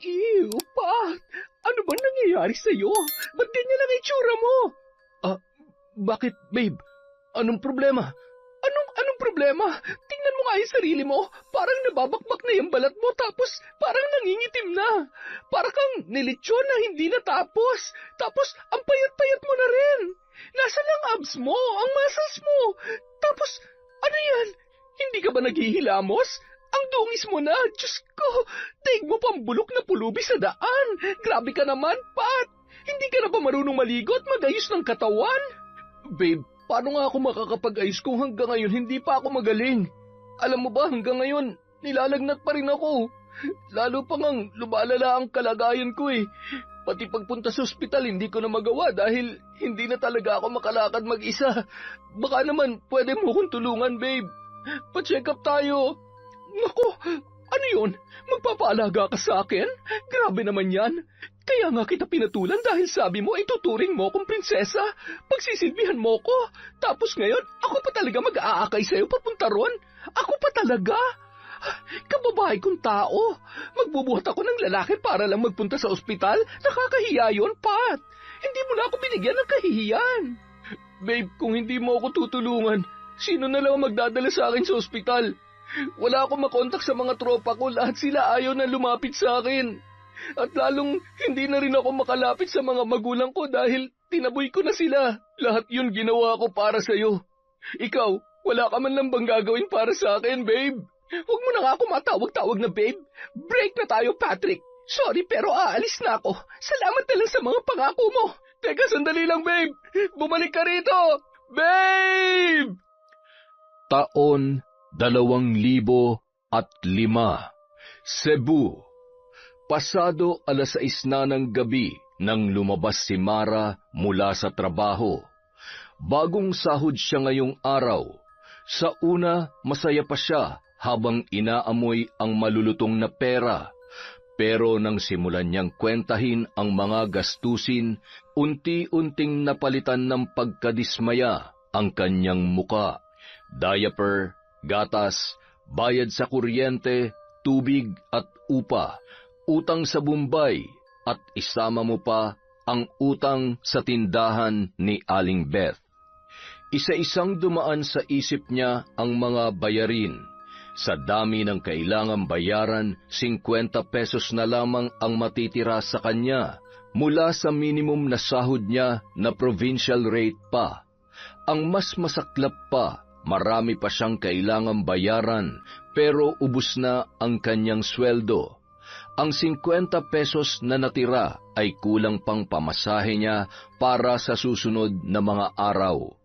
Ew, Pat! Ano ba nangyayari sa'yo? Ba't ganyan lang itsura mo? Bakit, babe? Anong problema? Anong problema? Tingnan mo nga yung sarili mo. Parang nababakbak na yung balat mo tapos parang nangingitim na. Para kang nilitsyon na hindi natapos. Tapos ang payat-payat mo na rin. Nasaan ang abs mo? Ang muscles mo? Tapos ano yan? Hindi ka ba naghihilamos? Ang dungis mo na. Diyos ko, taig mo pang bulok na pulubi sa daan. Grabe ka naman, Pat. Hindi ka na ba marunong maligo at magayos ng katawan? Babe, paano nga ako makakapag-ayos kung hanggang ngayon hindi pa ako magaling? Alam mo ba, hanggang ngayon, nilalagnat pa rin ako. Lalo pa ngang lumalala ang kalagayan ko eh. Pati pagpunta sa ospital hindi ko na magawa dahil hindi na talaga ako makalakad mag-isa. Baka naman pwede mo kong tulungan, babe. Pa-check up tayo. Naku, ano yun? Magpapaalaga ka sa akin? Grabe naman yan. Kaya nga kita pinatulan dahil sabi mo ituturing mo kong prinsesa. Pagsisilbihan mo ko. Tapos ngayon, ako pa talaga mag-aakay sa'yo papunta ron. Ako pa talaga. Kababae kong tao. Magbubuhat ako ng lalaki para lang magpunta sa ospital. Nakakahiya yun, Pat. Hindi mo na ako binigyan ng kahihiyan. Babe, kung hindi mo ako tutulungan, sino na lang magdadala sa akin sa ospital? Wala akong makontak sa mga tropa ko. Lahat sila ayaw na lumapit sa akin. At lalong hindi na rin ako makalapit sa mga magulang ko dahil tinaboy ko na sila. Lahat yun ginawa ko para sa'yo. Ikaw, wala ka man lang bang gagawin para sa akin, babe? Huwag mo na nga ako matawag-tawag na babe. Break na tayo, Patrick. Sorry pero aalis na ako. Salamat na lang sa mga pangako mo. Teka, sandali lang, babe. Bumalik ka rito. Babe! Taon 2005, Cebu. Pasado 6:00 na ng gabi nang lumabas si Mara mula sa trabaho. Bagong sahod siya ngayong araw. Sa una, masaya pa siya habang inaamoy ang malulutong na pera. Pero nang simulan niyang kwentahin ang mga gastusin, unti-unting napalitan ng pagkadismaya ang kanyang muka. Diaper, gatas, bayad sa kuryente, tubig at upa, utang sa Bombay, at isama mo pa ang utang sa tindahan ni Aling Beth. Isa-isang dumaan sa isip niya ang mga bayarin. Sa dami ng kailangang bayaran, 50 pesos na lamang ang matitira sa kanya mula sa minimum na sahod niya na provincial rate pa. Ang mas masaklap pa, marami pa siyang kailangang bayaran pero ubos na ang kanyang sweldo. Ang 50 pesos na natira ay kulang pang pamasahe niya para sa susunod na mga araw.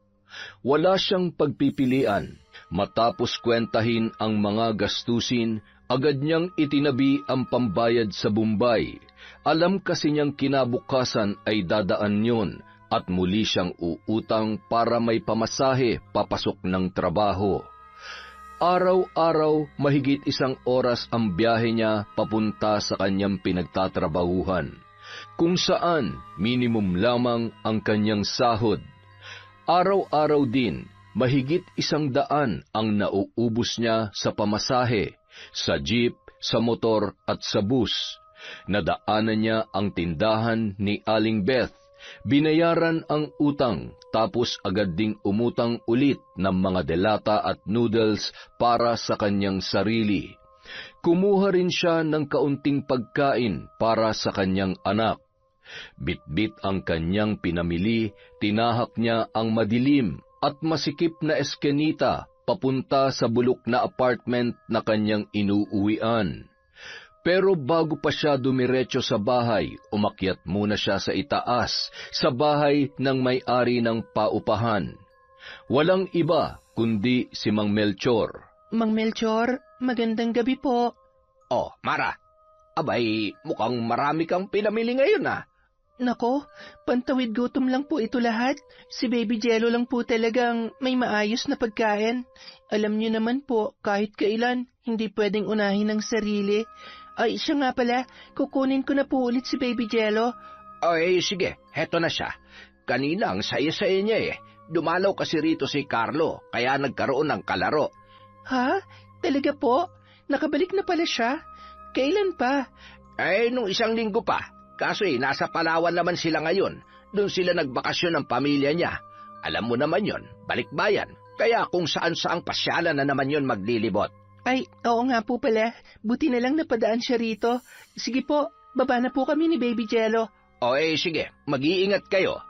Wala siyang pagpipilian. Matapos kwentahin ang mga gastusin, agad niyang itinabi ang pambayad sa Bombay. Alam kasi niyang kinabukasan ay dadaan yun at muli siyang uutang para may pamasahe papasok ng trabaho. Araw-araw, mahigit 1 oras ang biyahe niya papunta sa kanyang pinagtatrabahuhan, kung saan minimum lamang ang kanyang sahod. Araw-araw din, mahigit 100 ang nauubos niya sa pamasahe, sa jeep, sa motor at sa bus. Nadaanan niya ang tindahan ni Aling Beth, binayaran ang utang, tapos agad ding umutang ulit ng mga delata at noodles para sa kanyang sarili. Kumuha rin siya ng kaunting pagkain para sa kanyang anak. Bitbit ang kanyang pinamili, tinahak niya ang madilim at masikip na eskenita papunta sa bulok na apartment na kanyang inuuwian. Pero bago pa siya dumiretso sa bahay, umakyat muna siya sa itaas, sa bahay ng may-ari ng paupahan. Walang iba kundi si Mang Melchor. Mang Melchor, magandang gabi po. Oh, Mara, abay mukhang marami kang pinamili ngayon ah. Nako, pantawid gutom lang po ito lahat. Si Baby Jello lang po talagang may maayos na pagkain. Alam niyo naman po, kahit kailan, hindi pwedeng unahin ng sarili. Ay, siya nga pala, kukunin ko na po ulit si Baby Jello. Ay, sige, heto na siya. Kanina ang saya-saya niya eh. Dumalaw kasi rito si Carlo, kaya nagkaroon ng kalaro. Ha? Talaga po? Nakabalik na pala siya? Kailan pa? Nung isang linggo pa. Kaso nasa Palawan naman sila ngayon. Doon sila nagbakasyon ng pamilya niya. Alam mo naman yon, balikbayan. Kaya kung saan-saang pasyalan na naman yon maglilibot. Ay, oo nga po pala. Buti na lang napadaan siya rito. Sige po, baba na po kami ni Baby Jello. Sige, mag-iingat kayo.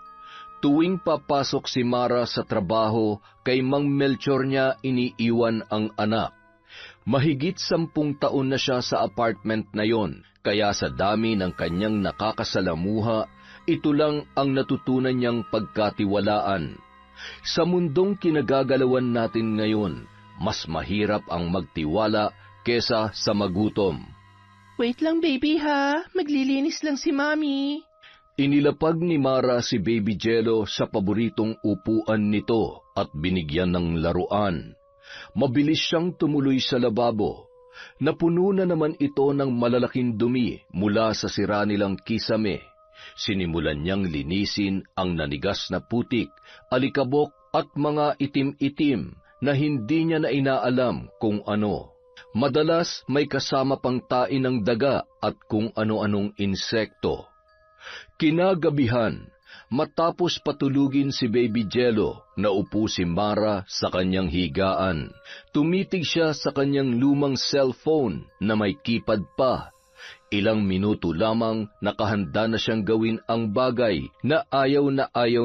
Tuwing papasok si Mara sa trabaho, kay Mang Melchor niya iniiwan ang anak. Mahigit 10 taon na siya sa apartment na yon, kaya sa dami ng kanyang nakakasalamuha, ito lang ang natutunan niyang pagkatiwalaan. Sa mundong kinagagalawan natin ngayon, mas mahirap ang magtiwala kesa sa magutom. Wait lang baby ha, maglilinis lang si Mami. Inilapag ni Mara si Baby Jello sa paboritong upuan nito at binigyan ng laruan. Mabilis siyang tumuloy sa lababo. Napuno na naman ito ng malalaking dumi mula sa sira nilang kisame. Sinimulan niyang linisin ang nanigas na putik, alikabok at mga itim-itim na hindi niya na inaalam kung ano. Madalas may kasama pang tain ng daga at kung ano-anong insekto. Kinagabihan, matapos patulugin si Baby Jello, naupo si Mara sa kanyang higaan. Tumitig siya sa kanyang lumang cellphone na may keypad pa. Ilang minuto lamang nakahanda na siyang gawin ang bagay na ayaw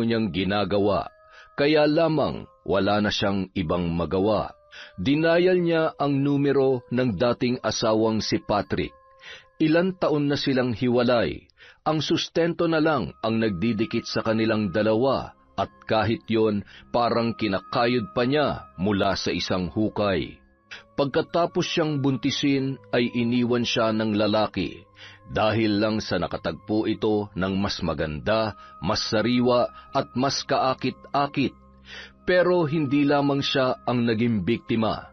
niyang ginagawa. Kaya lamang wala na siyang ibang magawa. Dinayal niya ang numero ng dating asawang si Patrick. Ilang taon na silang hiwalay. Ang sustento na lang ang nagdidikit sa kanilang dalawa at kahit yon parang kinakayod pa niya mula sa isang hukay. Pagkatapos siyang buntisin ay iniwan siya ng lalaki dahil lang sa nakatagpo ito ng mas maganda, mas sariwa at mas kaakit-akit. Pero hindi lamang siya ang naging biktima.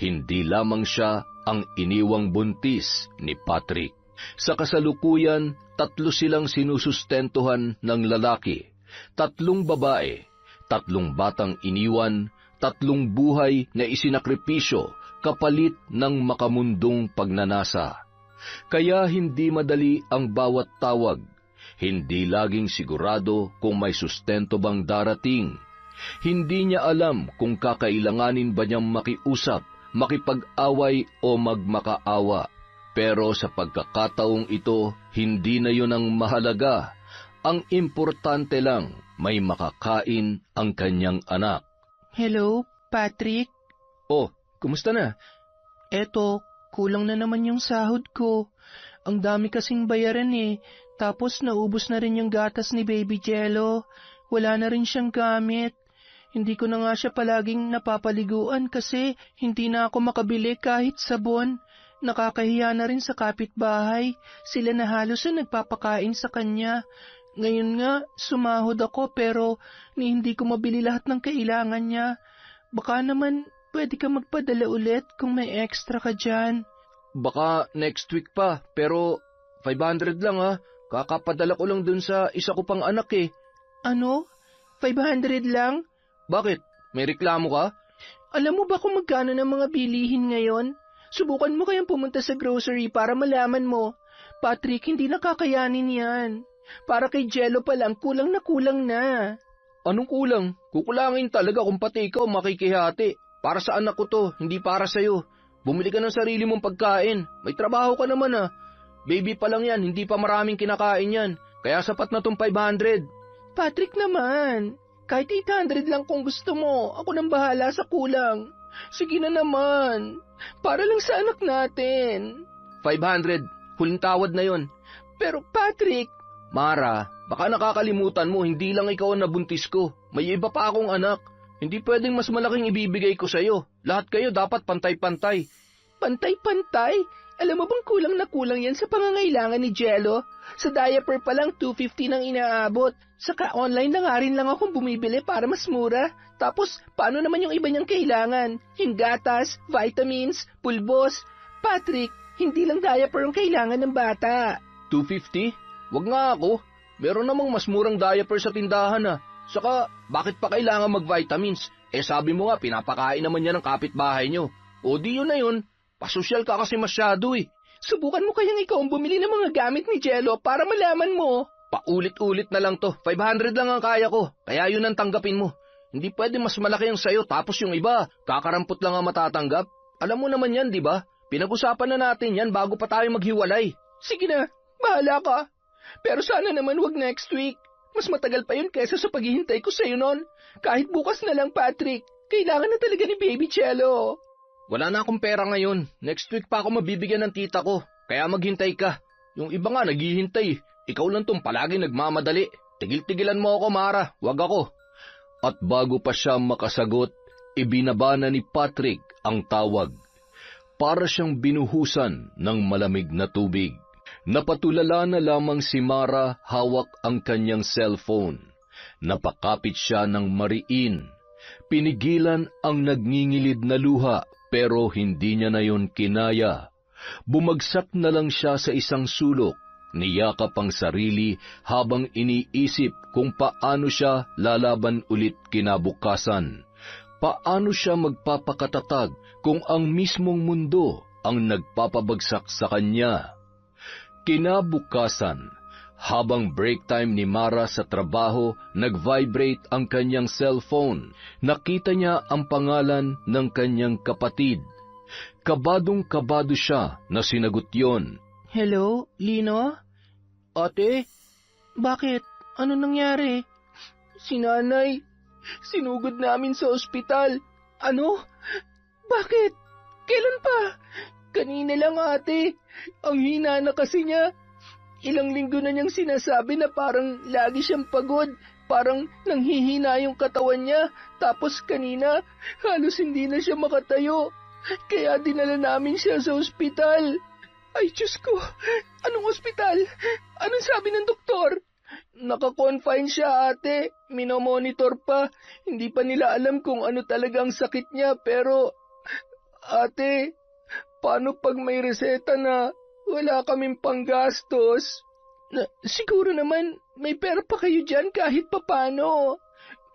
Hindi lamang siya ang iniwang buntis ni Patrick. Sa kasalukuyan, 3 silang sinusustentuhan ng lalaki, 3 babae, 3 batang iniwan, 3 buhay na isinakripisyo kapalit ng makamundong pagnanasa. Kaya hindi madali ang bawat tawag, hindi laging sigurado kung may sustento bang darating. Hindi niya alam kung kakailanganin ba niyang makiusap, makipag-away o magmakaawa. Pero sa pagkakataong ito, hindi na yun ang mahalaga. Ang importante lang, may makakain ang kanyang anak. Hello, Patrick? Oh, kumusta na? Eto, kulang na naman yung sahod ko. Ang dami kasing bayaran Tapos naubos na rin yung gatas ni Baby Jello. Wala na rin siyang gamit. Hindi ko na nga siya palaging napapaliguan kasi hindi na ako makabili kahit sabon. Nakakahiya na rin sa kapitbahay. Sila na halos ang nagpapakain sa kanya. Ngayon nga, sumahod ako pero hindi ko mabili lahat ng kailangan niya. Baka naman pwede ka magpadala ulit kung may extra ka dyan. Baka next week pa, pero 500 lang ha. Kakapadala ko lang dun sa isa ko pang anak Ano? 500 lang? Bakit? May reklamo ka? Alam mo ba kung magkano ng mga bilihin ngayon? Subukan mo kayang pumunta sa grocery para malaman mo. Patrick, hindi nakakayanin yan. Para kay Jello pa lang, kulang na. Anong kulang? Kukulangin talaga kung pati ikaw makikihati. Para sa anak ko to, hindi para sa'yo. Bumili ka ng sarili mong pagkain. May trabaho ka naman Baby pa lang yan, hindi pa maraming kinakain yan. Kaya sapat na tong 500. Patrick naman, kahit 800 lang kung gusto mo. Ako nang bahala sa kulang. Sige na naman. Para lang sa anak natin. 500. Huling tawad na yon. Pero Patrick... Mara, baka nakakalimutan mo, hindi lang ikaw ang nabuntis ko. May iba pa akong anak. Hindi pwedeng mas malaking ibibigay ko sa'yo. Lahat kayo dapat pantay-pantay. Pantay-pantay? Alam mo bang kulang na kulang yan sa pangangailangan ni Jello? Sa diaper pa lang 250 nang inaabot. Saka online na nga rin lang akong bumibili para mas mura. Tapos, paano naman yung iba niyang kailangan? Yung gatas, vitamins, pulbos. Patrick, hindi lang diaper ang kailangan ng bata. 250? Wag nga ako. Meron namang mas murang diaper sa tindahan Saka, bakit pa kailangan mag-vitamins? Sabi mo nga, pinapakain naman niya ng kapitbahay niyo. O di yun na yun. Pasosyal ka kasi masyado Subukan mo kayang ikaw ang bumili ng mga gamit ni Jello para malaman mo. Paulit-ulit na lang to. 500 lang ang kaya ko. Kaya yun ang tanggapin mo. Hindi pwede mas malaki yung sayo tapos yung iba, kakarampot lang ang matatanggap. Alam mo naman yan, di ba? Pinag-usapan na natin yan bago pa tayo maghiwalay. Sige na, bahala ka. Pero sana naman wag next week. Mas matagal pa yun kaysa sa paghihintay ko sa'yo noon. Kahit bukas na lang, Patrick. Kailangan na talaga ni Baby Jello. Wala na akong pera ngayon. Next week pa ako mabibigyan ng tita ko. Kaya maghintay ka. Yung iba nga naghihintay. Ikaw lang tong palagi nagmamadali. Tigil-tigilan mo ako, Mara. Wag ako. At bago pa siya makasagot, ibinaba na ni Patrick ang tawag. Para siyang binuhusan ng malamig na tubig. Napatulala na lamang si Mara hawak ang kanyang cellphone. Napakapit siya ng mariin. Pinigilan ang nagngingilid na luha pero hindi niya na yon kinaya. Bumagsak na lang siya sa isang sulok. Niyakap ang sarili habang iniisip kung paano siya lalaban ulit kinabukasan. Paano siya magpapakatatag kung ang mismong mundo ang nagpapabagsak sa kanya? Kinabukasan, habang break time ni Mara sa trabaho, nag-vibrate ang kanyang cellphone. Nakita niya ang pangalan ng kanyang kapatid. Kabadong-kabado siya na sinagot yon. Hello, Lino? Ate, Bakit? Ano nangyari? si nanay, sinugod namin sa ospital. Ano? Bakit? Kailan pa? Kanina lang, ate. Ang hina na kasi niya. Ilang linggo na niyang sinasabi na parang lagi siyang pagod. Parang nanghihina yung katawan niya. Tapos kanina, halos hindi na siya makatayo. Kaya dinala namin siya sa ospital. Ay, Diyos ko! Anong ospital? Anong sabi ng doktor? Naka-confine siya, ate. Minomonitor pa. Hindi pa nila alam kung ano talagang sakit niya. Pero, ate, paano pag may reseta na wala kaming panggastos? Siguro naman, may pera pa kayo dyan kahit papano.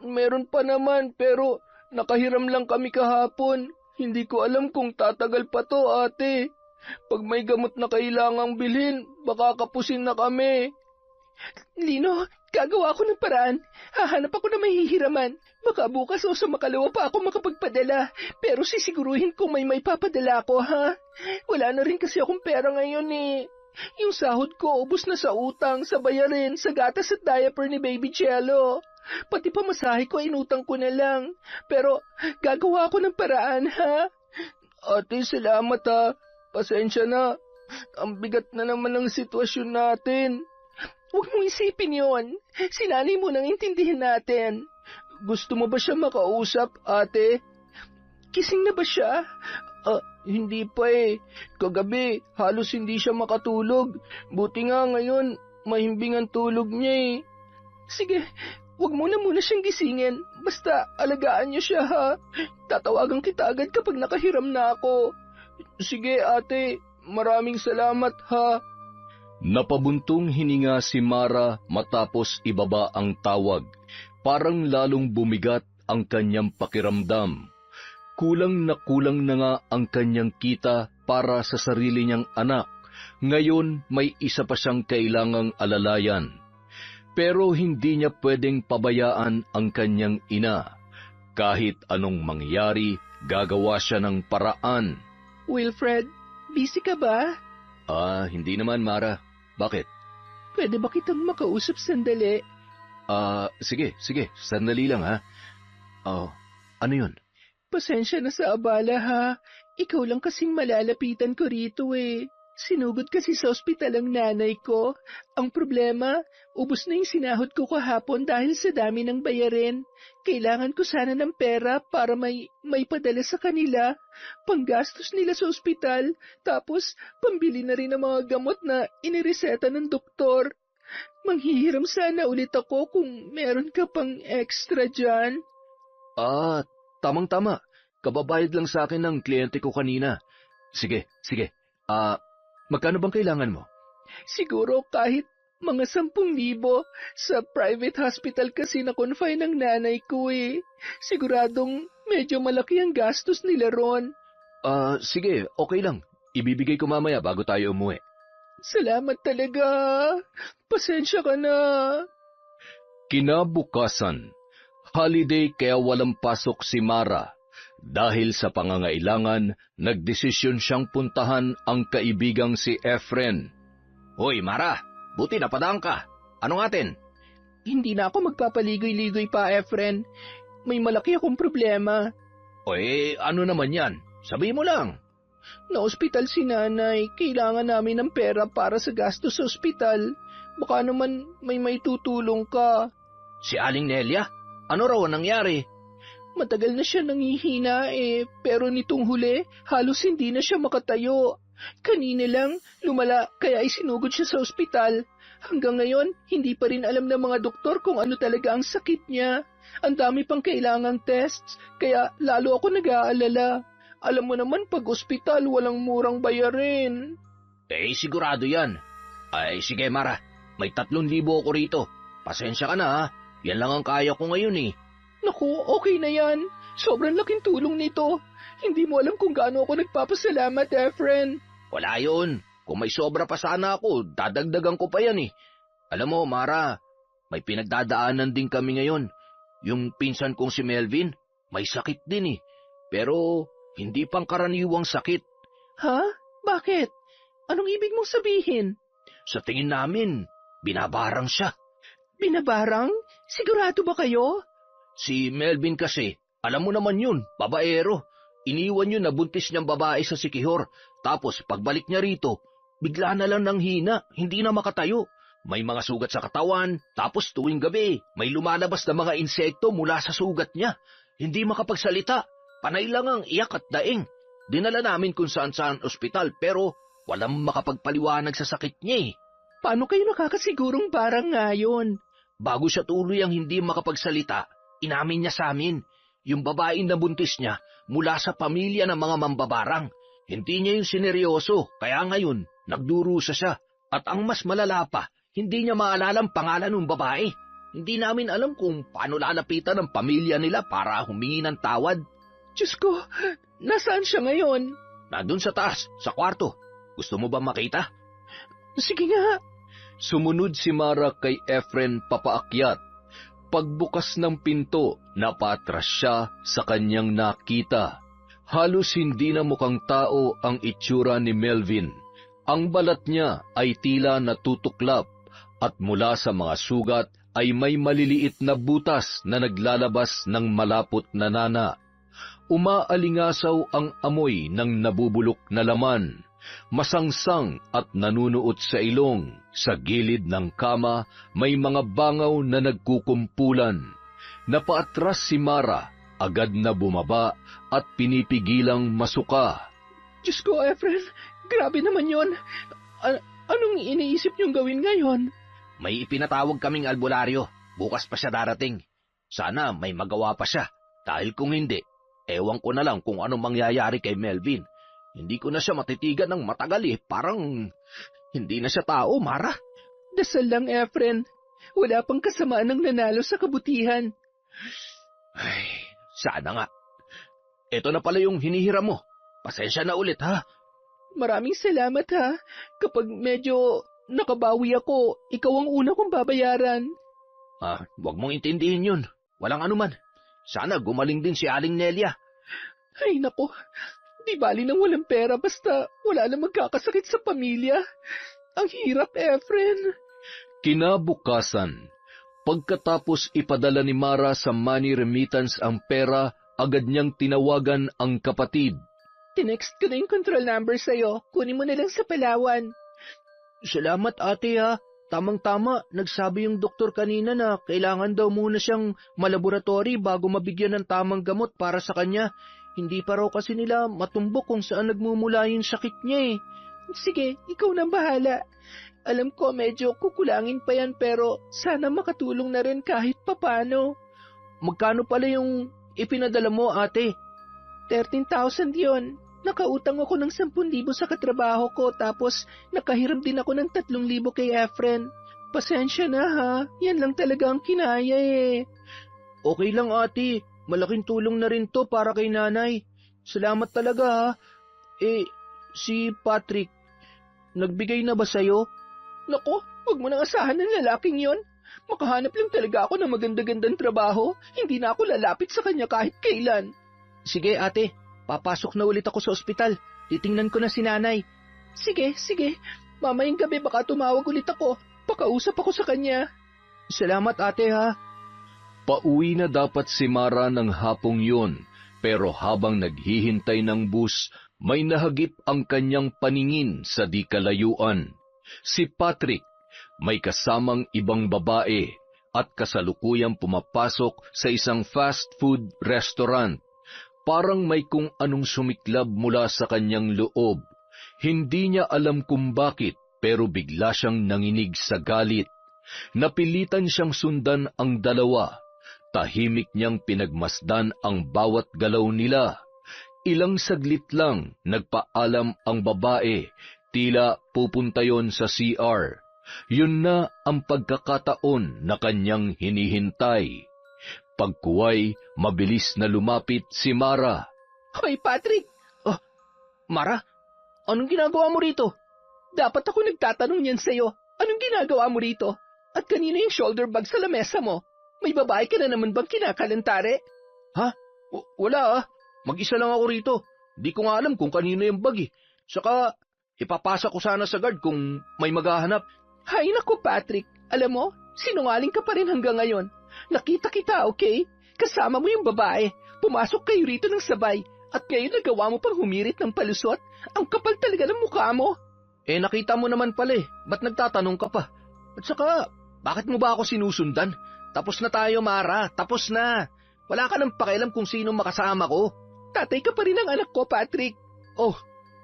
Meron pa naman, pero nakahiram lang kami kahapon. Hindi ko alam kung tatagal pa to, ate. Pag may gamot na kailangang bilhin, baka kapusin na kami. Lino, gagawa ako ng paraan. Hahanap ako na mahihiraman. Baka bukas o sa makalawa pa ako makapagpadala. Pero sisiguruhin kong may papadala ko, ha? Wala na rin kasi akong pera ngayon eh. Yung sahod ko, ubos na sa utang, sa bayarin, sa gatas at diaper ni Baby Jello. Pati pamasahe ko, inutang ko na lang. Pero gagawa ako ng paraan, ha? Ate, salamat ha. Pasensya na. Ang bigat na naman ng sitwasyon natin. Huwag mong isipin yon. Si nanay mo nang intindihin natin. Gusto mo ba siya makausap, ate? Kising na ba siya? Hindi pa eh. Kagabi, halos hindi siya makatulog. Buti nga ngayon, mahimbing ang tulog niya eh. Sige, huwag mo na muna siyang gisingin. Basta alagaan niyo siya ha. Tatawagan kita agad kapag nakahiram na ako. Sige ate, maraming salamat ha. Napabuntong hininga si Mara matapos ibaba ang tawag. Parang lalong bumigat ang kanyang pakiramdam. Kulang na nga ang kanyang kita para sa sarili niyang anak. Ngayon may isa pa siyang kailangang alalayan. Pero hindi niya pwedeng pabayaan ang kanyang ina. Kahit anong mangyari, gagawa siya ng paraan. Wilfred, busy ka ba? Hindi naman, Mara. Bakit? Pwede ba kitang makausap sandali? Sige. Sandali lang, ha? Ano yun? Pasensya na sa abala, ha? Ikaw lang kasing malalapitan ko rito, eh. Sinugod kasi sa ospital ang nanay ko. Ang problema, ubos na yung sinahod ko kahapon dahil sa dami ng bayarin. Kailangan ko sana ng pera para may padala sa kanila. Panggastos nila sa ospital, tapos pambili na rin ng mga gamot na inireseta ng doktor. Manghihiram sana ulit ako kung meron ka pang extra dyan. Tamang-tama. Kababayad lang sa akin ng kliyente ko kanina. Sige. Magkano bang kailangan mo? Siguro kahit mga 10,000 sa private hospital kasi na-confine ng nanay ko eh. Siguradong medyo malaki ang gastos nila ron. Sige, okay lang. Ibibigay ko mamaya bago tayo umuwi. Salamat talaga. Pasensya ka na. Kinabukasan, holiday kaya walang pasok si Mara. Dahil sa pangangailangan, nagdesisyon siyang puntahan ang kaibigang si Efren. Hoy, Mara, buti napadaan ka. Anong atin? Hindi na ako magpapaligoy-ligoy pa, Efren. May malaki akong problema. Ano naman yan? Sabi mo lang. Na-ospital si nanay. Kailangan namin ng pera para sa gastos sa ospital. Baka naman may maitutulong ka. Si Aling Nelia? Ano raw ang nangyari? Matagal na siya nangihina pero nitong huli, halos hindi na siya makatayo. Kanina lang, lumala kaya isinugod siya sa ospital. Hanggang ngayon, hindi pa rin alam ng mga doktor kung ano talaga ang sakit niya. Ang dami pang kailangang tests, kaya lalo ako nag-aalala. Alam mo naman pag ospital, walang murang bayarin. Sigurado yan. Sige Mara, may 3,000 ako rito. Pasensya ka na ha, yan lang ang kaya ko ngayon eh. Naku, okay na yan. Sobrang laking tulong nito. Hindi mo alam kung gaano ako nagpapasalamat, Efren. Wala yun. Kung may sobra pa sana ako, dadagdagan ko pa yan eh. Alam mo, Mara, may pinagdadaanan din kami ngayon. Yung pinsan kong si Melvin, may sakit din eh. Pero hindi pangkaraniwang sakit. Ha? Bakit? Anong ibig mong sabihin? Sa tingin namin, binabarang siya. Binabarang? Sigurado ba kayo? Si Melvin kasi, alam mo naman yun, babaero. Iniwan yun na buntis niyang babae sa Sikihor. Tapos pagbalik niya rito, bigla na lang nanghina, hindi na makatayo. May mga sugat sa katawan, tapos tuwing gabi, may lumalabas na mga insekto mula sa sugat niya. Hindi makapagsalita, panay lang ang iyak at daing. Dinala namin kung saan-saan ospital pero walang makapagpaliwanag sa sakit niya eh. Paano kayo nakakasigurong barang ngayon? Bago siya tuloy ang hindi makapagsalita, inamin niya sa amin, yung babaeng nabuntis niya mula sa pamilya ng mga mambabarang. Hindi niya yung sineryoso, kaya ngayon, nagdurusa siya. At ang mas malala pa, hindi niya maalala ang pangalan ng babae. Hindi namin alam kung paano lalapitan ang pamilya nila para humingi ng tawad. Diyos ko, nasaan siya ngayon? Nandun sa taas, sa kwarto. Gusto mo ba makita? Sige nga. Sumunod si Mara kay Efren papaakyat. Pagbukas ng pinto, napatras siya sa kanyang nakita. Halos hindi na mukhang tao ang itsura ni Melvin. Ang balat niya ay tila natutuklap at mula sa mga sugat ay may maliliit na butas na naglalabas ng malapot na nana. Umaalingasaw ang amoy ng nabubulok na laman. Masangsang at nanunuot sa ilong. Sa gilid ng kama may mga bangaw na nagkukumpulan. Napaatras si Mara, agad na bumaba at pinipigilang masuka. Diyos ko, Efren, grabe naman yon. Anong iniisip niyong gawin ngayon? May ipinatawag kaming albularyo. Bukas pa siya darating. Sana may magawa pa siya. Dahil kung hindi, ewan ko na lang kung anong mangyayari kay Melvin. Hindi ko na siya matitigan ng matagal eh. Parang hindi na siya tao, Mara. Dasal lang, Efren. Wala pang kasamaan ng nanalo sa kabutihan. Ay, sana nga. Ito na pala yung hinihiram mo. Pasensya na ulit, ha? Maraming salamat, ha. Kapag medyo nakabawi ako, ikaw ang una kong babayaran. Huwag mong intindihin yun. Walang anuman. Sana gumaling din si Aling Nelia. Ay, nako. Di bali nang walang pera basta wala na magkakasakit sa pamilya. Ang hirap, Efren. Kinabukasan, pagkatapos ipadala ni Mara sa money remittance ang pera, agad niyang tinawagan ang kapatid. Tinext ko na yung control number sa'yo. Kunin mo na lang sa Palawan. Salamat, ate, ha. Tamang-tama, nagsabi yung doktor kanina na kailangan daw muna siyang malaboratory bago mabigyan ng tamang gamot para sa kanya. Hindi pa raw kasi nila matumbok kung saan nagmumula yung sakit niya eh. Sige, ikaw nang bahala. Alam ko medyo kukulangin pa yan pero sana makatulong na rin kahit papano. Magkano pala yung ipinadala mo, ate? 13,000 yon. Nakautang ako ng 10,000 sa katrabaho ko tapos nakahiram din ako ng 3,000 kay Efren. Pasensya na ha, yan lang talaga ang kinaya eh. Okay lang, ate. Malaking tulong na rin to para kay nanay. Salamat talaga ha. Si Patrick, nagbigay na ba sa'yo? Nako, huwag mo nang asahan ng lalaking yon. Makahanap lang talaga ako ng maganda-gandang trabaho. Hindi na ako lalapit sa kanya kahit kailan. Sige ate, papasok na ulit ako sa ospital. Titingnan ko na si nanay. Sige. Mamayang gabi baka tumawag ulit ako. Pakausap ako sa kanya. Salamat ate ha. Pauwi na dapat si Mara ng hapong yun, pero habang naghihintay ng bus, may nahagip ang kanyang paningin sa di kalayuan. Si Patrick, may kasamang ibang babae at kasalukuyang pumapasok sa isang fast food restaurant. Parang may kung anong sumiklab mula sa kanyang loob. Hindi niya alam kung bakit, pero bigla siyang nanginig sa galit. Napilitan siyang sundan ang dalawa. Tahimik niyang pinagmasdan ang bawat galaw nila. Ilang saglit lang, nagpaalam ang babae, tila pupunta yon sa CR. Yun na ang pagkakataon na kanyang hinihintay. Pagkuway, mabilis na lumapit si Mara. Hoy, Patrick! Oh, Mara, anong ginagawa mo rito? Dapat ako nagtatanong yan sa'yo. Anong ginagawa mo rito? At kanina yung shoulder bag sa lamesa mo? May babae ka na naman bang kinakalantare? Ha? Wala ah. Mag-isa lang ako rito. Di ko nga alam kung kanino yung bag eh. Saka, ipapasa ko sana sa guard kung may maghahanap. Hay naku, Patrick. Alam mo, sinungaling ka pa rin hanggang ngayon. Nakita kita, okay? Kasama mo yung babae. Pumasok kayo rito ng sabay. At ngayon nagawa mo pang humirit ng palusot. Ang kapal talaga ng mukha mo. Eh nakita mo naman pala eh. Ba't nagtatanong ka pa? At saka, bakit mo ba ako sinusundan? Tapos na tayo, Mara. Tapos na. Wala ka nang pakialam kung sino makasama ko. Tatay ka pa rin ang anak ko, Patrick. Oh,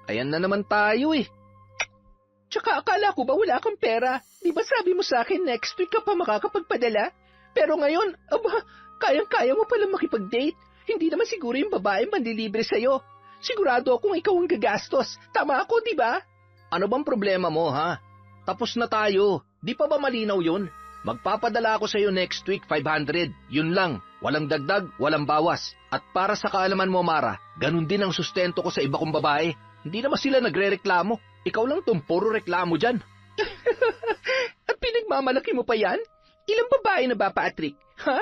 ayan na naman tayo eh. Tsaka akala ko ba wala kang pera? Di ba sabi mo sa akin next week ka pa makakapagpadala? Pero ngayon, kayang-kaya mo palang makipag-date. Hindi naman siguro yung babae manlilibre sa'yo. Sigurado akong ikaw ang gagastos. Tama ako, di ba? Ano bang problema mo, ha? Tapos na tayo. Di pa ba malinaw yun? Magpapadala ako sa'yo next week, 500. Yun lang. Walang dagdag, walang bawas. At para sa kaalaman mo, Mara, ganun din ang sustento ko sa iba kong babae. Hindi naman sila nagre-reklamo. Ikaw lang tong puro reklamo dyan. At pinagmamalaki mo pa yan? Ilang babae na ba, Patrick? Ha?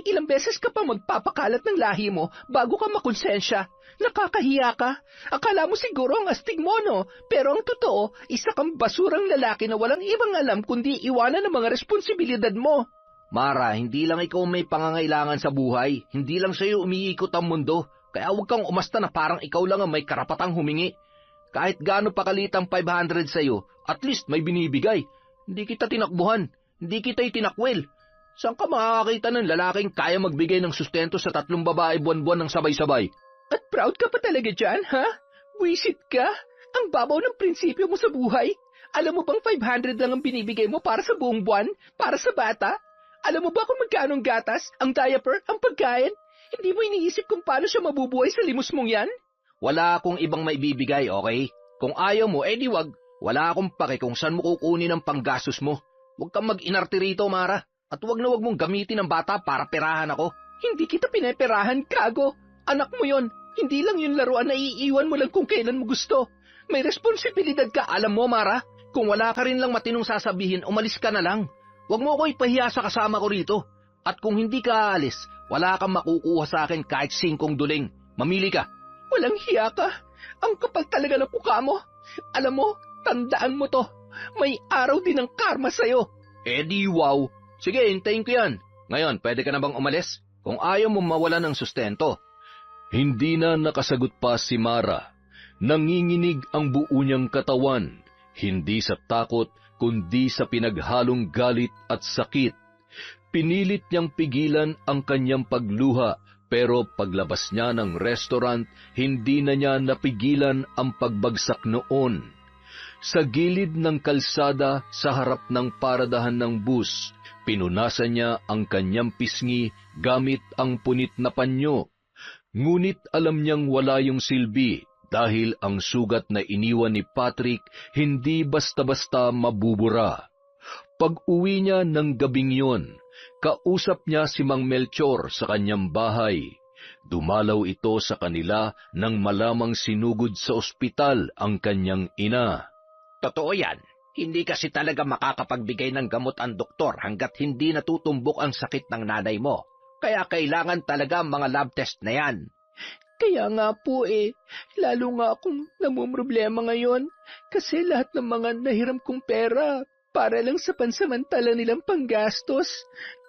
Ilang beses ka pa magpapakalat ng lahi mo bago ka makonsensya? Nakakahiya ka? Akala mo siguro ang astig mo, no? Pero ang totoo, isa kang basurang lalaki na walang ibang alam kundi iwanan ng mga responsibilidad mo. Mara, hindi lang ikaw may pangangailangan sa buhay. Hindi lang sa'yo umiikot ang mundo. Kaya huwag kang umasta na parang ikaw lang ang may karapatang humingi. Kahit gaano pakalit ang 500 sa'yo, at least may binibigay. Hindi kita tinakbuhan. Hindi kita itinakwil. Saan ka makakakita ng lalaking kaya magbigay ng sustento sa 3 babae buwan-buwan ng sabay-sabay? At proud ka pa talaga dyan, ha? Wisit ka? Ang babaw ng prinsipyo mo sa buhay? Alam mo bang 500 lang ang binibigay mo para sa buong buwan? Para sa bata? Alam mo ba kung magkano ang gatas, ang diaper, ang pagkain? Hindi mo iniisip kung paano siya mabubuhay sa limos mong yan? Wala akong ibang maibibigay, okay? Kung ayaw mo, di wag. Wala akong pake kung saan mo kukunin ang panggastos mo. Huwag kang mag-inarte rito, Mara. At huwag mong gamitin ang bata para perahan ako. Hindi kita pinaperahan, Kago. Anak mo yon. Hindi lang yung laruan na iiwan mo lang kung kailan mo gusto. May responsibilidad ka. Alam mo, Mara, kung wala ka rin lang matinong sasabihin, umalis ka na lang. Huwag mo ako ipahiya sa kasama ko rito. At kung hindi ka aalis, wala kang makukuha sa akin kahit 5 duling. Mamili ka. Walang hiya ka. Ang kapal talaga ng mukha mo. Alam mo, tandaan mo to. May araw din ng karma sa'yo. Di wow. Sige, hintayin ko yan. Ngayon, pwede ka na bang umalis? Kung ayaw mo mawala ng sustento. Hindi na nakasagot pa si Mara. Nanginginig ang buo niyang katawan, hindi sa takot kundi sa pinaghalong galit at sakit. Pinilit niyang pigilan ang kanyang pagluha, pero paglabas niya ng restaurant, hindi na niya napigilan ang pagbagsak noon. Sa gilid ng kalsada sa harap ng paradahan ng bus, pinunasan niya ang kanyang pisngi gamit ang punit na panyo. Ngunit alam niyang wala yung silbi dahil ang sugat na iniwan ni Patrick hindi basta-basta mabubura. Pag-uwi niya ng gabing yon, kausap niya si Mang Melchor sa kanyang bahay. Dumalaw ito sa kanila nang malamang sinugod sa ospital ang kanyang ina. Totoo yan. Hindi kasi talaga makakapagbigay ng gamot ang doktor hanggat hindi natutumbok ang sakit ng nanay mo. Kaya kailangan talaga ang mga lab test na yan. Kaya nga po lalo nga akong namumroblema ngayon kasi lahat ng mga nahiram kong pera para lang sa pansamantala nilang panggastos.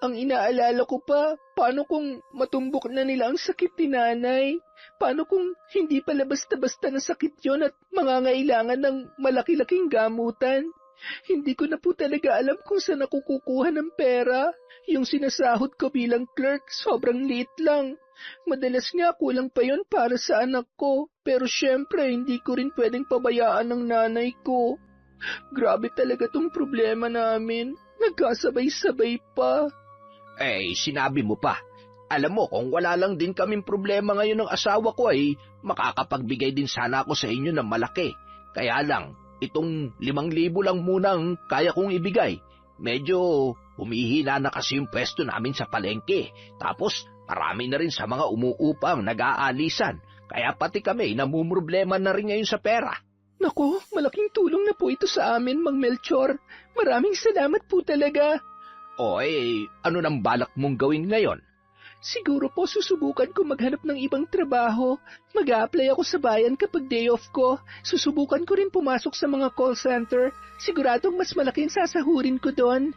Ang inaalala ko pa, paano kung matumbok na nila ang sakit ni nanay? Paano kung hindi pala basta-basta na sakit yon at mangangailangan ng malaki-laking gamutan? Hindi ko na po talaga alam kung saan ako kukuha ng pera. Yung sinasahod ko bilang clerk, sobrang liit lang. Madalas nga kulang pa yon para sa anak ko. Pero syempre, hindi ko rin pwedeng pabayaan ng nanay ko. Grabe talaga tong problema namin. Nagkasabay-sabay pa. Sinabi mo pa. Alam mo, kung wala lang din kaming problema ngayon ng asawa ko makakapagbigay din sana ako sa inyo ng malaki. Kaya lang, itong 5,000 lang muna ang kaya kong ibigay. Medyo humihina na kasi yung pwesto namin sa palengke. Tapos, marami na rin sa mga umuupang nag-aalisan. Kaya pati kami namumroblema na rin ngayon sa pera. Naku, malaking tulong na po ito sa amin, Mang Melchor. Maraming salamat po talaga. Ano nang balak mong gawin ngayon? Siguro po susubukan ko maghanap ng ibang trabaho. Mag-a-apply ako sa bayan kapag day off ko. Susubukan ko rin pumasok sa mga call center. Siguradong mas malaking sasahurin ko doon.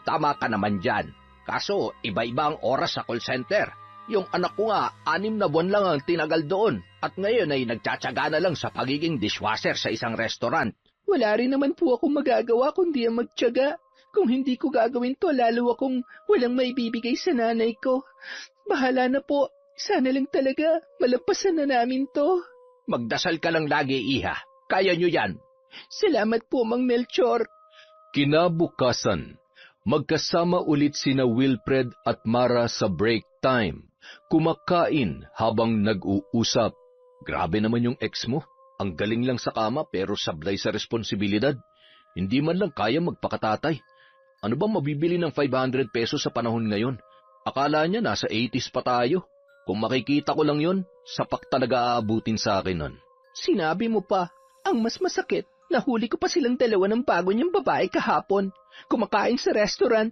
Tama ka naman dyan. Kaso, iba-iba ang oras sa call center. Yung anak ko nga, 6 na buwan lang ang tinagal doon. At ngayon ay nagtsatsaga na lang sa pagiging dishwasher sa isang restaurant. Wala rin naman po akong magagawa kundi ang magtyaga. Kung hindi ko gagawin to, lalo akong walang maibibigay sa nanay ko. Bahala na po. Sana lang talaga malampasan na namin to. Magdasal ka lang lagi, Iha. Kaya nyo yan. Salamat po, Mang Melchor. Kinabukasan, magkasama ulit sina Wilfred at Mara sa break time. Kumakain habang nag-uusap. Grabe naman yung ex mo. Ang galing lang sa kama pero sablay sa responsibilidad. Hindi man lang kaya magpakatatay. Ano bang mabibili ng 500 pesos sa panahon ngayon? Akala niya nasa 80s pa tayo. Kung makikita ko lang yon, sapak talaga aabutin sa akin nun. Sinabi mo pa, ang mas masakit, nahuli ko pa silang dalawa ng bago niyang babae kahapon. Kumakain sa restaurant.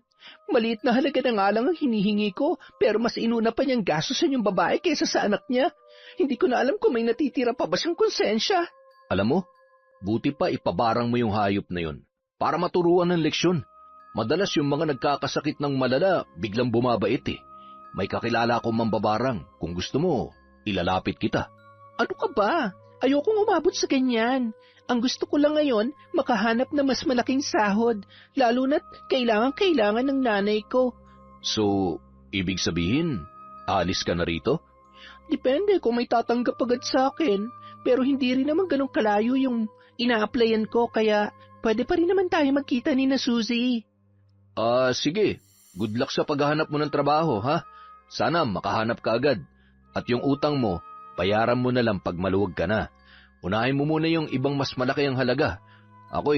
Maliit na halaga na nga lang ang hinihingi ko, pero mas inuna pa niyang gastusin yung babae kaysa sa anak niya. Hindi ko na alam kung may natitira pa ba siyang konsensya. Alam mo, buti pa ipabarang mo yung hayop na yun para maturuan ng leksyon. Madalas yung mga nagkakasakit ng malala, biglang bumabait May kakilala akong mambabarang. Kung gusto mo, ilalapit kita. Ano ka ba? Ayokong umabot sa ganyan. Ang gusto ko lang ngayon, makahanap na mas malaking sahod, lalo na't kailangan ng nanay ko. So, ibig sabihin, alis ka na rito? Depende kung may tatanggap agad sa akin, pero hindi rin naman ganun kalayo yung ina-applyan ko, kaya pwede pa rin naman tayo magkita ni na Suzy. Sige. Good luck sa paghahanap mo ng trabaho, ha? Sana makahanap ka agad. At yung utang mo, bayaran mo na lang pag maluwag ka na. Unahin mo muna yung ibang mas malaki ang halaga. Ako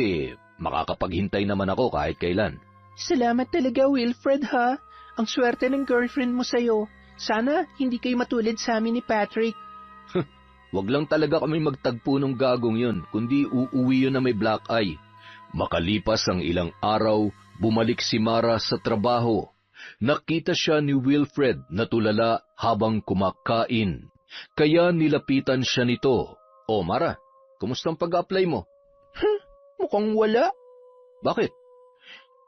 makakapaghintay naman ako kahit kailan. Salamat talaga, Wilfred, ha? Ang swerte ng girlfriend mo sa'yo. Sana hindi kayo matulad sa amin ni Patrick. Wag lang talaga kami magtagpo ng gagong yun, kundi uuwi yun na may black eye. Makalipas ang ilang araw, bumalik si Mara sa trabaho. Nakita siya ni Wilfred na tulala habang kumakain. Kaya nilapitan siya nito. O Mara, kumusta ang pag-apply mo? Mukhang wala. Bakit?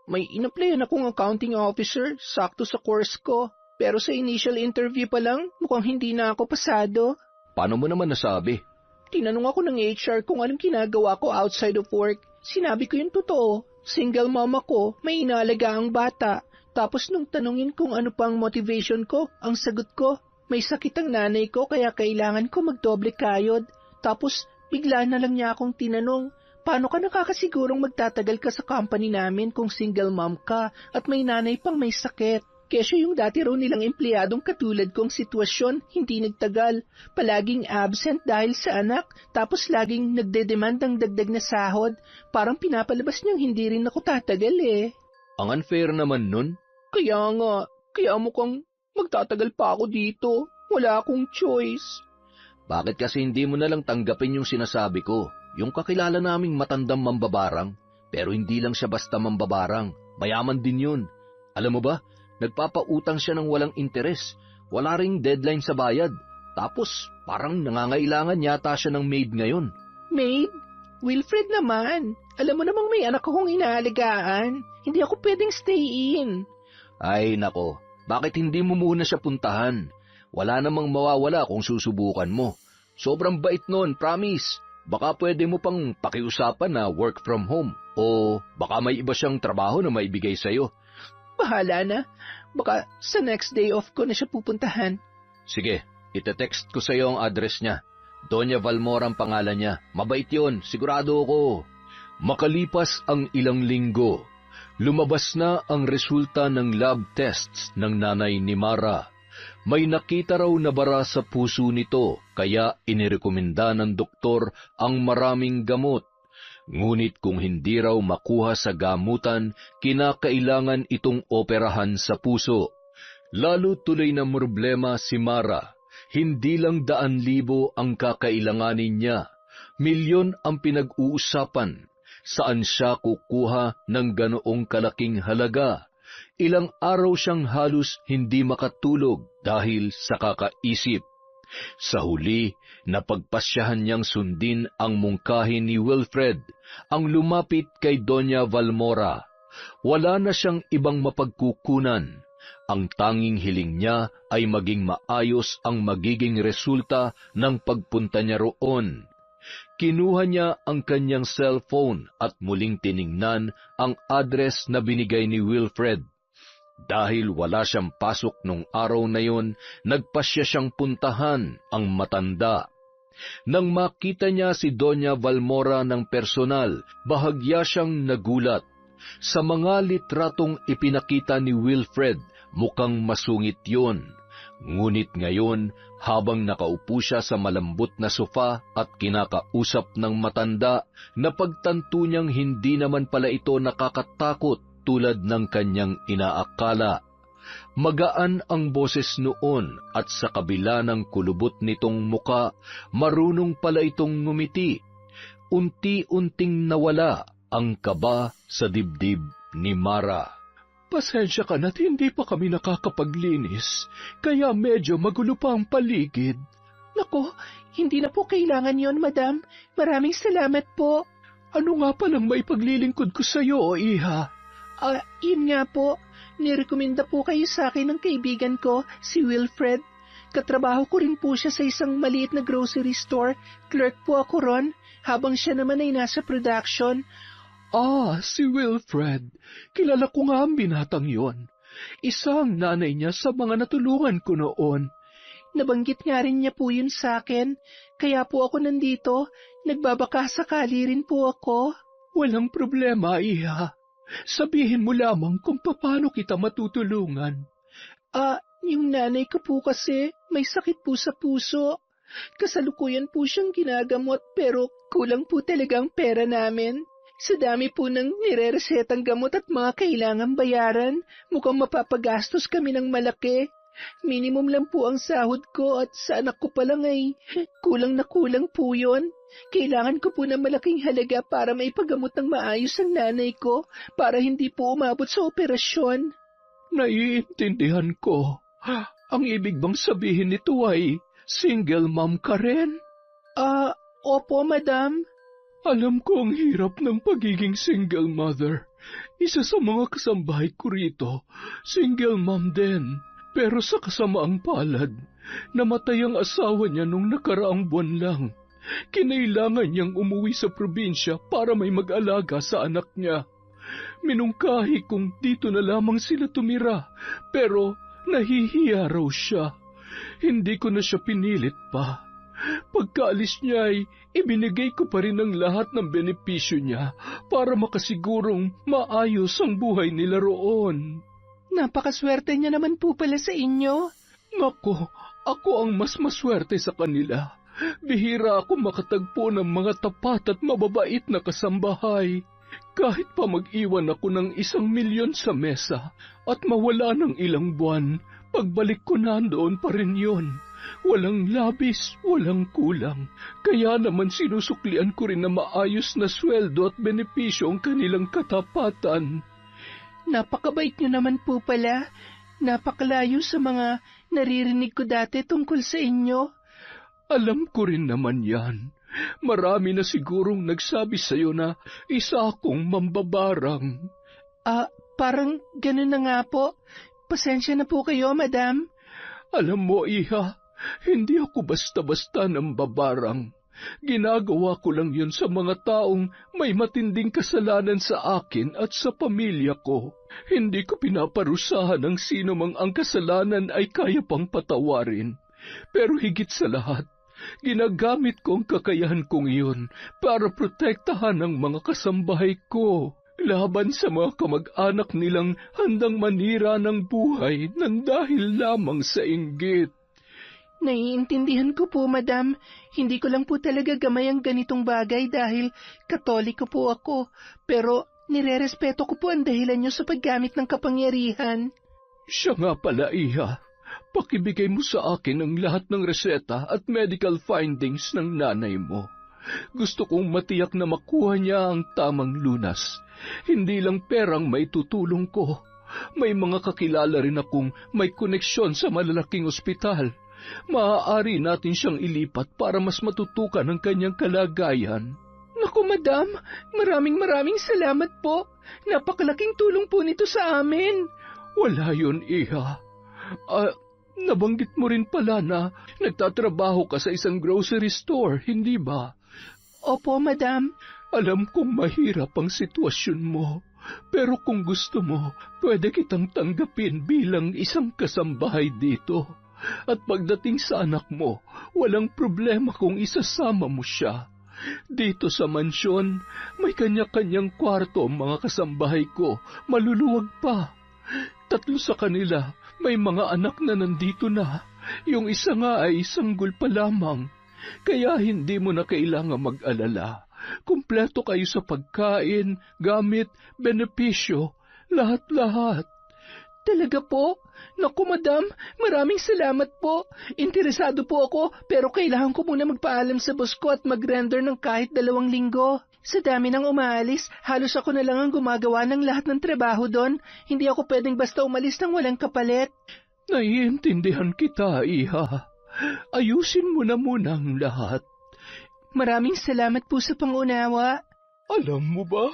May in-applyan akong accounting officer, sakto sa course ko. Pero sa initial interview pa lang, mukhang hindi na ako pasado. Paano mo naman nasabi? Tinanong ako ng HR kung anong ginagawa ko outside of work. Sinabi ko yung totoo. Single mom ako, may inaalaga ang bata. Tapos nung tanungin kung ano pang motivation ko, ang sagot ko, may sakit ang nanay ko kaya kailangan ko magdoble kayod. Tapos bigla na lang niya akong tinanong, paano ka nakakasigurong magtatagal ka sa company namin kung single mom ka at may nanay pang may sakit? Kesyo yung dati raw nilang empleyadong katulad kong sitwasyon, hindi nagtagal. Palaging absent dahil sa anak, tapos laging nagde-demand ng dagdag na sahod. Parang pinapalabas niyang hindi rin ako tatagal Ang unfair naman nun. Kaya nga, kaya mukhang magtatagal pa ako dito. Wala akong choice. Bakit kasi hindi mo nalang tanggapin yung sinasabi ko? Yung kakilala naming matandang mambabarang, pero hindi lang siya basta mambabarang. Mayaman din yun. Alam mo ba, nagpapautang siya ng walang interes. Wala ring deadline sa bayad. Tapos, parang nangangailangan yata siya ng maid ngayon. Maid? Wilfred naman. Alam mo namang may anak akong inaalagaan. Hindi ako pwedeng stay in. Ay nako, bakit hindi mo muna siya puntahan? Wala namang mawawala kung susubukan mo. Sobrang bait nun, promise. Baka pwede mo pang pakiusapan na work from home. O baka may iba siyang trabaho na maibigay sa'yo. Bahala na. Baka sa next day off ko na siya pupuntahan. Sige, ite-text ko sa'yo ang address niya. Doña Valmora ang pangalan niya. Mabait yun, sigurado ako. Makalipas ang ilang linggo, lumabas na ang resulta ng lab tests ng nanay ni Mara. May nakita raw na bara sa puso nito, kaya inirekomenda ng doktor ang maraming gamot. Ngunit kung hindi raw makuha sa gamutan, kinakailangan itong operahan sa puso. Lalo tuloy na problema si Mara. Hindi lang 100,000 ang kakailanganin niya. Milyon ang pinag-uusapan. Saan siya kukuha ng ganoong kalaking halaga? Ilang araw siyang halos hindi makatulog dahil sa kakaisip. Sa huli, napagpasyahan niyang sundin ang mungkahi ni Wilfred, ang lumapit kay Doña Valmora. Wala na siyang ibang mapagkukunan. Ang tanging hiling niya ay maging maayos ang magiging resulta ng pagpunta niya roon. Kinuha niya ang kanyang cellphone at muling tiningnan ang address na binigay ni Wilfred. Dahil wala siyang pasok nung araw na yon, nagpasya siyang puntahan ang matanda. Nang makita niya si Doña Valmora ng personal, bahagya siyang nagulat. Sa mga litratong ipinakita ni Wilfred, mukhang masungit yon. Ngunit ngayon, habang nakaupo siya sa malambot na sofa at kinakausap ng matanda, napagtanto niyang hindi naman pala ito nakakatakot tulad ng kanyang inaakala. Magaan ang boses noon at sa kabila ng kulubot nitong muka, marunong pala itong ngumiti. Unti-unting nawala ang kaba sa dibdib ni Mara. Pasensya ka na't hindi pa kami nakakapaglinis, kaya medyo magulo pa ang paligid. Nako, hindi na po kailangan yon, madam. Maraming salamat po. Ano nga palang may paglilingkod ko sa'yo, Iha? Yun nga po. Nirekomenda po kayo sa akin ng kaibigan ko, si Wilfred. Katrabaho ko rin po siya sa isang maliit na grocery store. Clerk po ako ron, habang siya naman ay nasa production. Si Wilfred. Kilala ko nga ang binatang yon. Isang nanay niya sa mga natulungan ko noon. Nabanggit nga rin niya po yun sa akin. Kaya po ako nandito. Nagbabaka sakali rin po ako. Walang problema, Iha. Sabihin mo lamang kung paano kita matutulungan. Yung nanay ko po kasi may sakit po sa puso. Kasalukuyan po siyang ginagamot pero kulang po talaga ang pera namin. Sa dami po ng nireresetang gamot at mga kailangang bayaran, mukhang mapapagastos kami ng malaki. Minimum lang po ang sahod ko at sa anak ko pa lang ay kulang na kulang po yun. Kailangan ko po ng malaking halaga para maipagamot ng maayos ang nanay ko para hindi po umabot sa operasyon. Naiintindihan ko. Ang ibig bang sabihin nito ay single mom ka rin? Opo, madam. Alam ko ang hirap ng pagiging single mother. Isa sa mga kasambahay ko rito, single mom din. Pero sa kasamaang palad, namatay ang asawa niya nung nakaraang buwan lang. Kinailangan niyang umuwi sa probinsya para may mag-alaga sa anak niya. Minungkahi kung dito na lamang sila tumira, pero nahihiya raw siya. Hindi ko na siya pinilit pa. Pagkaalis niya ay ibinigay ko pa rin ang lahat ng benepisyo niya para makasigurong maayos ang buhay nila roon. Napakaswerte niya naman po pala sa inyo. Nako, ako ang mas maswerte sa kanila. Bihira ako makatagpo ng mga tapat at mababait na kasambahay. Kahit pa mag-iwan ako ng 1,000,000 sa mesa at mawala ng ilang buwan, pagbalik ko nandoon pa rin yun. Walang labis, walang kulang. Kaya naman sinusuklian ko rin na maayos na sweldo at benepisyo ang kanilang katapatan. Napakabait niyo naman po pala. Napakalayo sa mga naririnig ko dati tungkol sa inyo. Alam ko rin naman yan. Marami na sigurong nagsabi sa'yo na isa akong mambabarang. Parang ganun na nga po. Pasensya na po kayo, madam. Alam mo, Iha, hindi ako basta-basta nambabarang. Ginagawa ko lang yun sa mga taong may matinding kasalanan sa akin at sa pamilya ko. Hindi ko pinaparusahan ng sino mang ang kasalanan ay kaya pang patawarin. Pero higit sa lahat, ginagamit ko ang kakayahan kong iyon para protektahan ang mga kasambahay ko laban sa mga kamag-anak nilang handang manira ng buhay nang dahil lamang sa inggit. Naiintindihan ko po, madam. Hindi ko lang po talaga gamay ang ganitong bagay dahil Katoliko po ako. Pero nirerespeto ko po ang dahilan niyo sa paggamit ng kapangyarihan. Siya nga pala, Iha. Pakibigay mo sa akin ang lahat ng reseta at medical findings ng nanay mo. Gusto kong matiyak na makuha niya ang tamang lunas. Hindi lang perang may tutulong ko. May mga kakilala rin akong may koneksyon sa malalaking ospital. Maaari natin siyang ilipat para mas matutukan ang kanyang kalagayan. Naku, madam, maraming salamat po. Napakalaking tulong po nito sa amin. Wala yun, Iha. Nabanggit mo rin pala na nagtatrabaho ka sa isang grocery store, hindi ba? Opo, madam. Alam kong mahirap ang sitwasyon mo, pero kung gusto mo, pwede kitang tanggapin bilang isang kasambahay dito. At pagdating sa anak mo, walang problema kung isasama mo siya. Dito sa mansyon, may kanya-kanyang kwarto ang mga kasambahay ko, maluluwag pa. 3 sa kanila, may mga anak na nandito na. Yung isa nga ay sanggol pa lamang. Kaya hindi mo na kailangan mag-alala. Kumpleto kayo sa pagkain, gamit, benepisyo, lahat-lahat. Talaga po? Naku, madam, maraming salamat po. Interesado po ako, pero kailangan ko muna magpaalam sa boss ko at mag-render ng kahit 2 linggo. Sa dami ng umaalis, halos ako na lang ang gumagawa ng lahat ng trabaho doon. Hindi ako pwedeng basta umalis nang walang kapalit. Naiintindihan kita, Iha. Ayusin mo na muna ang lahat. Maraming salamat po sa pangunawa. Alam mo ba,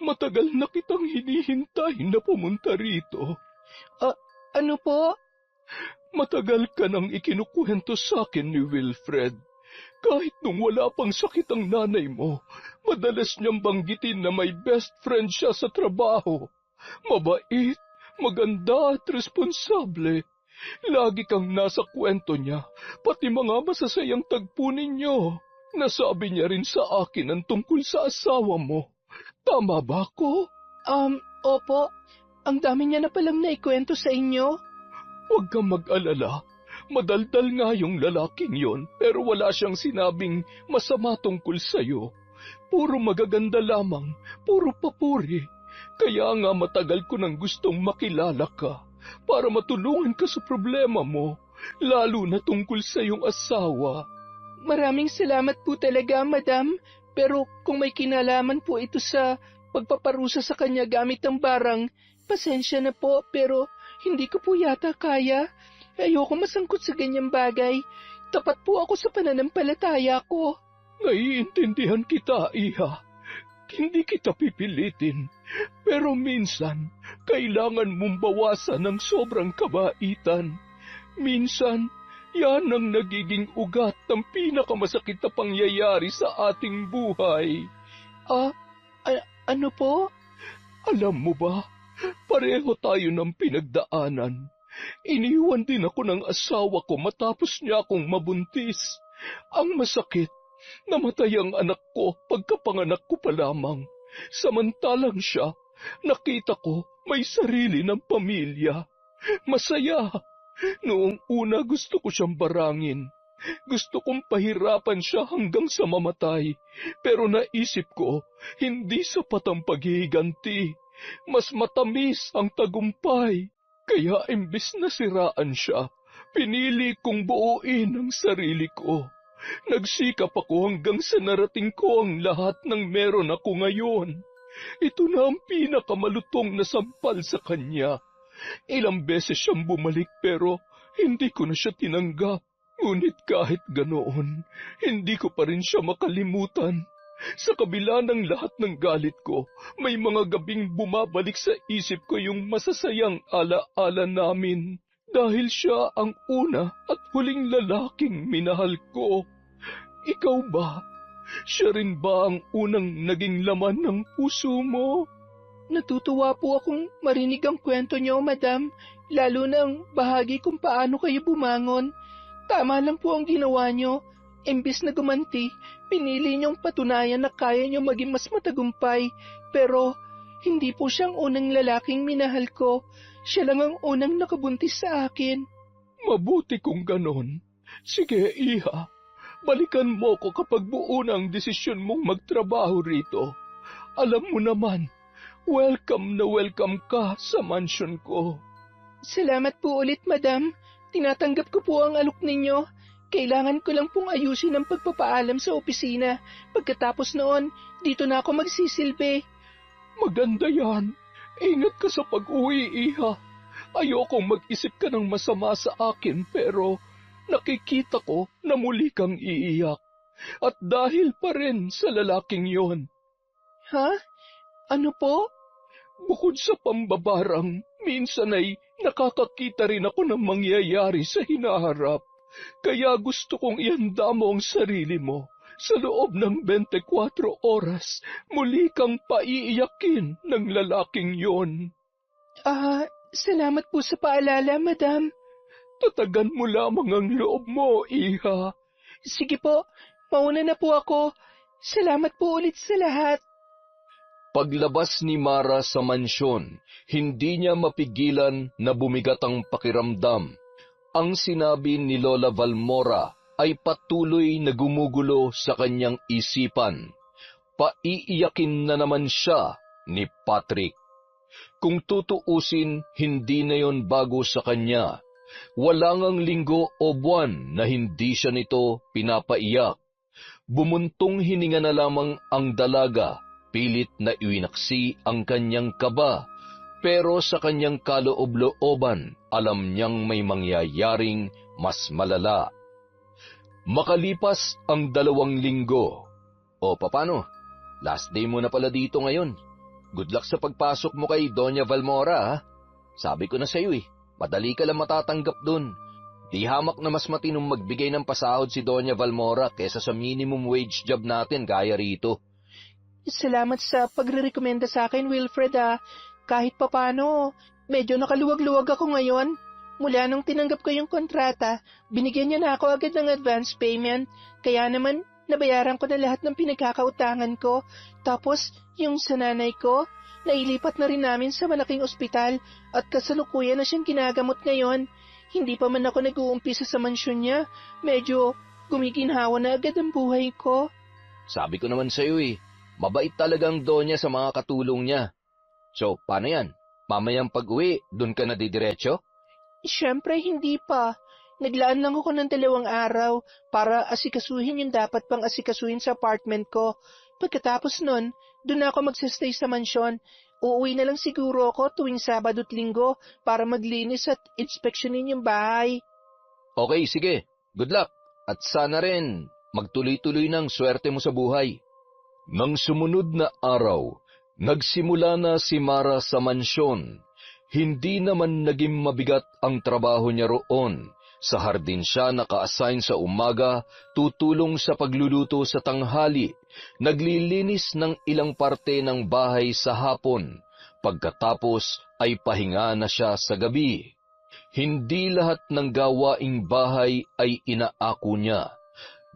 matagal na kitang hinihintay na pumunta rito. Ano po? Matagal ka nang ikinukwento sa akin ni Wilfred. Kahit nung wala pang sakit ang nanay mo, madalas niyang banggitin na may best friend siya sa trabaho. Mabait, maganda at responsable. Lagi kang nasa kwento niya, pati mga masasayang tagpo ninyo. Nasabi niya rin sa akin ang tungkol sa asawa mo. Tama ba ako? Opo. Ang dami niya na palang naikwento sa inyo. Huwag kang mag-alala. Madaldal nga yung lalaking yon, pero wala siyang sinabing masama tungkol sa'yo. Puro magaganda lamang, puro papuri. Kaya nga matagal ko nang gustong makilala ka, para matulungan ka sa problema mo, lalo na tungkol sa iyong asawa. Maraming salamat po talaga, madam. Pero kung may kinalaman po ito sa pagpaparusa sa kanya gamit ang barang, pasensya na po, pero hindi ko po yata kaya. Ayoko masangkot sa ganyang bagay. Tapat po ako sa pananampalataya ko. Naiintindihan kita, Iha. Hindi kita pipilitin. Pero minsan, kailangan mong bawasan ng sobrang kabaitan. Minsan, yan ang nagiging ugat ng pinakamasakit na pangyayari sa ating buhay. Ano po? Alam mo ba, pareho tayo ng pinagdaanan. Iniwan din ako ng asawa ko matapos niya akong mabuntis. Ang masakit, namatay ang anak ko pagkapanganak ko pa lamang. Samantalang siya, nakita ko may sarili ng pamilya. Masaya. Noong una gusto ko siyang barangin. Gusto kong pahirapan siya hanggang sa mamatay. Pero naisip ko, hindi sapat ang paghihiganti. Mas matamis ang tagumpay. Kaya imbis na siraan siya, Pinili kong buuin ang sarili ko. Nagsikap ako hanggang sa narating ko ang lahat ng meron ako ngayon. Ito na ang pinakamalutong na sampal sa kanya. Ilang beses siyang bumalik pero hindi ko na siya tinanggap. Ngunit kahit ganoon, hindi ko pa rin siya makalimutan. Sa kabila ng lahat ng galit ko, may mga gabing bumabalik sa isip ko yung masasayang ala-ala namin. Dahil siya ang una at huling lalaking minahal ko. Ikaw ba? Siya rin ba ang unang naging laman ng puso mo? Natutuwa po akong marinig ang kwento niyo, madam, lalo na ang bahagi kung paano kayo bumangon. Tama lang po ang ginawa niyo. Imbis na gumanti, pinili niyong patunayan na kaya niyo maging mas matagumpay. Pero hindi po siyang unang lalaking minahal ko. Siya lang ang unang nakabuntis sa akin. Mabuti kung ganon. Sige, Iha. Balikan mo ko kapag buo na ang desisyon mong magtrabaho rito. Alam mo naman, welcome na welcome ka sa mansion ko. Salamat po ulit, madam. Tinatanggap ko po ang alok ninyo. Kailangan ko lang pong ayusin ang pagpapaalam sa opisina. Pagkatapos noon, dito na ako magsisilbi. Maganda yan. Ingat ka sa pag-uwi, Iha. Ayokong mag-isip ka ng masama sa akin pero nakikita ko na muli kang iiyak. At dahil pa rin sa lalaking yon. Ha? Ano po? Bukod sa pambabarang, minsan ay nakakakita rin ako ng mangyayari sa hinaharap. Kaya gusto kong ihanda mo ang sarili mo. Sa loob ng 24 oras, muli kang paiiyakin ng lalaking yon. Salamat po sa paalala, madam. Tatagan mo lamang ang loob mo, Iha. Sige po, mauna na po ako. Salamat po ulit sa lahat. Paglabas ni Mara sa mansyon, hindi niya mapigilan na bumigat ang pakiramdam. Ang sinabi ni Lola Valmora ay patuloy na gumugulo sa kanyang isipan. Paiiyakin na naman siya ni Patrick. Kung tutuusin, hindi na yon bago sa kanya. Wala ngang linggo o buwan na hindi siya nito pinapaiyak. Bumuntong hininga na lamang ang dalaga, pilit na iwinaksi ang kanyang kaba, pero sa kanyang kaloob-looban, alam niyang may mangyayaring mas malala. Makalipas ang 2 linggo. O papano? Last day mo na pala dito ngayon. Good luck sa pagpasok mo kay Doña Valmora, ha? Sabi ko na sa iyo madali ka lang matatanggap dun. Di hamak na mas matinong magbigay ng pasahod si Doña Valmora kesa sa minimum wage job natin gaya rito. Salamat sa pagre-rekomenda sa akin, Wilfred, Kahit papano, medyo nakaluwag-luwag ako ngayon. Mula nung tinanggap ko yung kontrata, binigyan niya na ako agad ng advance payment. Kaya naman, nabayaran ko na lahat ng pinagkakautangan ko. Tapos, yung sa nanay ko, nailipat na rin namin sa malaking ospital at kasalukuyan na siyang ginagamot ngayon. Hindi pa man ako nag-uumpisa sa mansyon niya. Medyo gumiginhawa na agad ang buhay ko. Sabi ko naman sa iyo mabait talagang Donya sa mga katulong niya. So, paano yan? Mamayang pag-uwi, dun ka na didiretso? Siyempre, hindi pa. Naglaan lang ako ng 2 araw para asikasuhin yung dapat pang asikasuhin sa apartment ko. Pagkatapos nun, doon ako magsastay sa mansyon. Uuwi na lang siguro ako tuwing Sabado at Linggo para maglinis at inspeksyonin yung bahay. Okay, sige. Good luck. At sana rin magtuloy-tuloy ng swerte mo sa buhay. Nang sumunod na araw, nagsimula na si Mara sa mansyon. Hindi naman naging mabigat ang trabaho niya roon. Sa hardin siya naka-assign sa umaga, tutulong sa pagluluto sa tanghali, naglilinis ng ilang parte ng bahay sa hapon. Pagkatapos ay pahinga na siya sa gabi. Hindi lahat ng gawaing bahay ay inaako niya.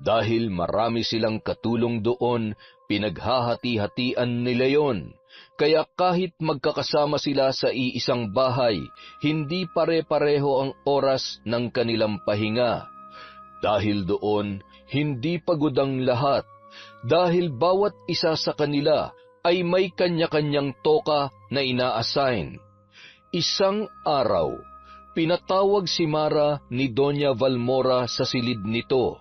Dahil marami silang katulong doon, pinaghahati-hatian nila yon. Kaya kahit magkakasama sila sa iisang bahay, hindi pare-pareho ang oras ng kanilang pahinga. Dahil doon, hindi pagod ang lahat, dahil bawat isa sa kanila ay may kanya-kanyang toka na ina-assign. Isang araw, Pinatawag si Mara ni Doña Valmora sa silid nito.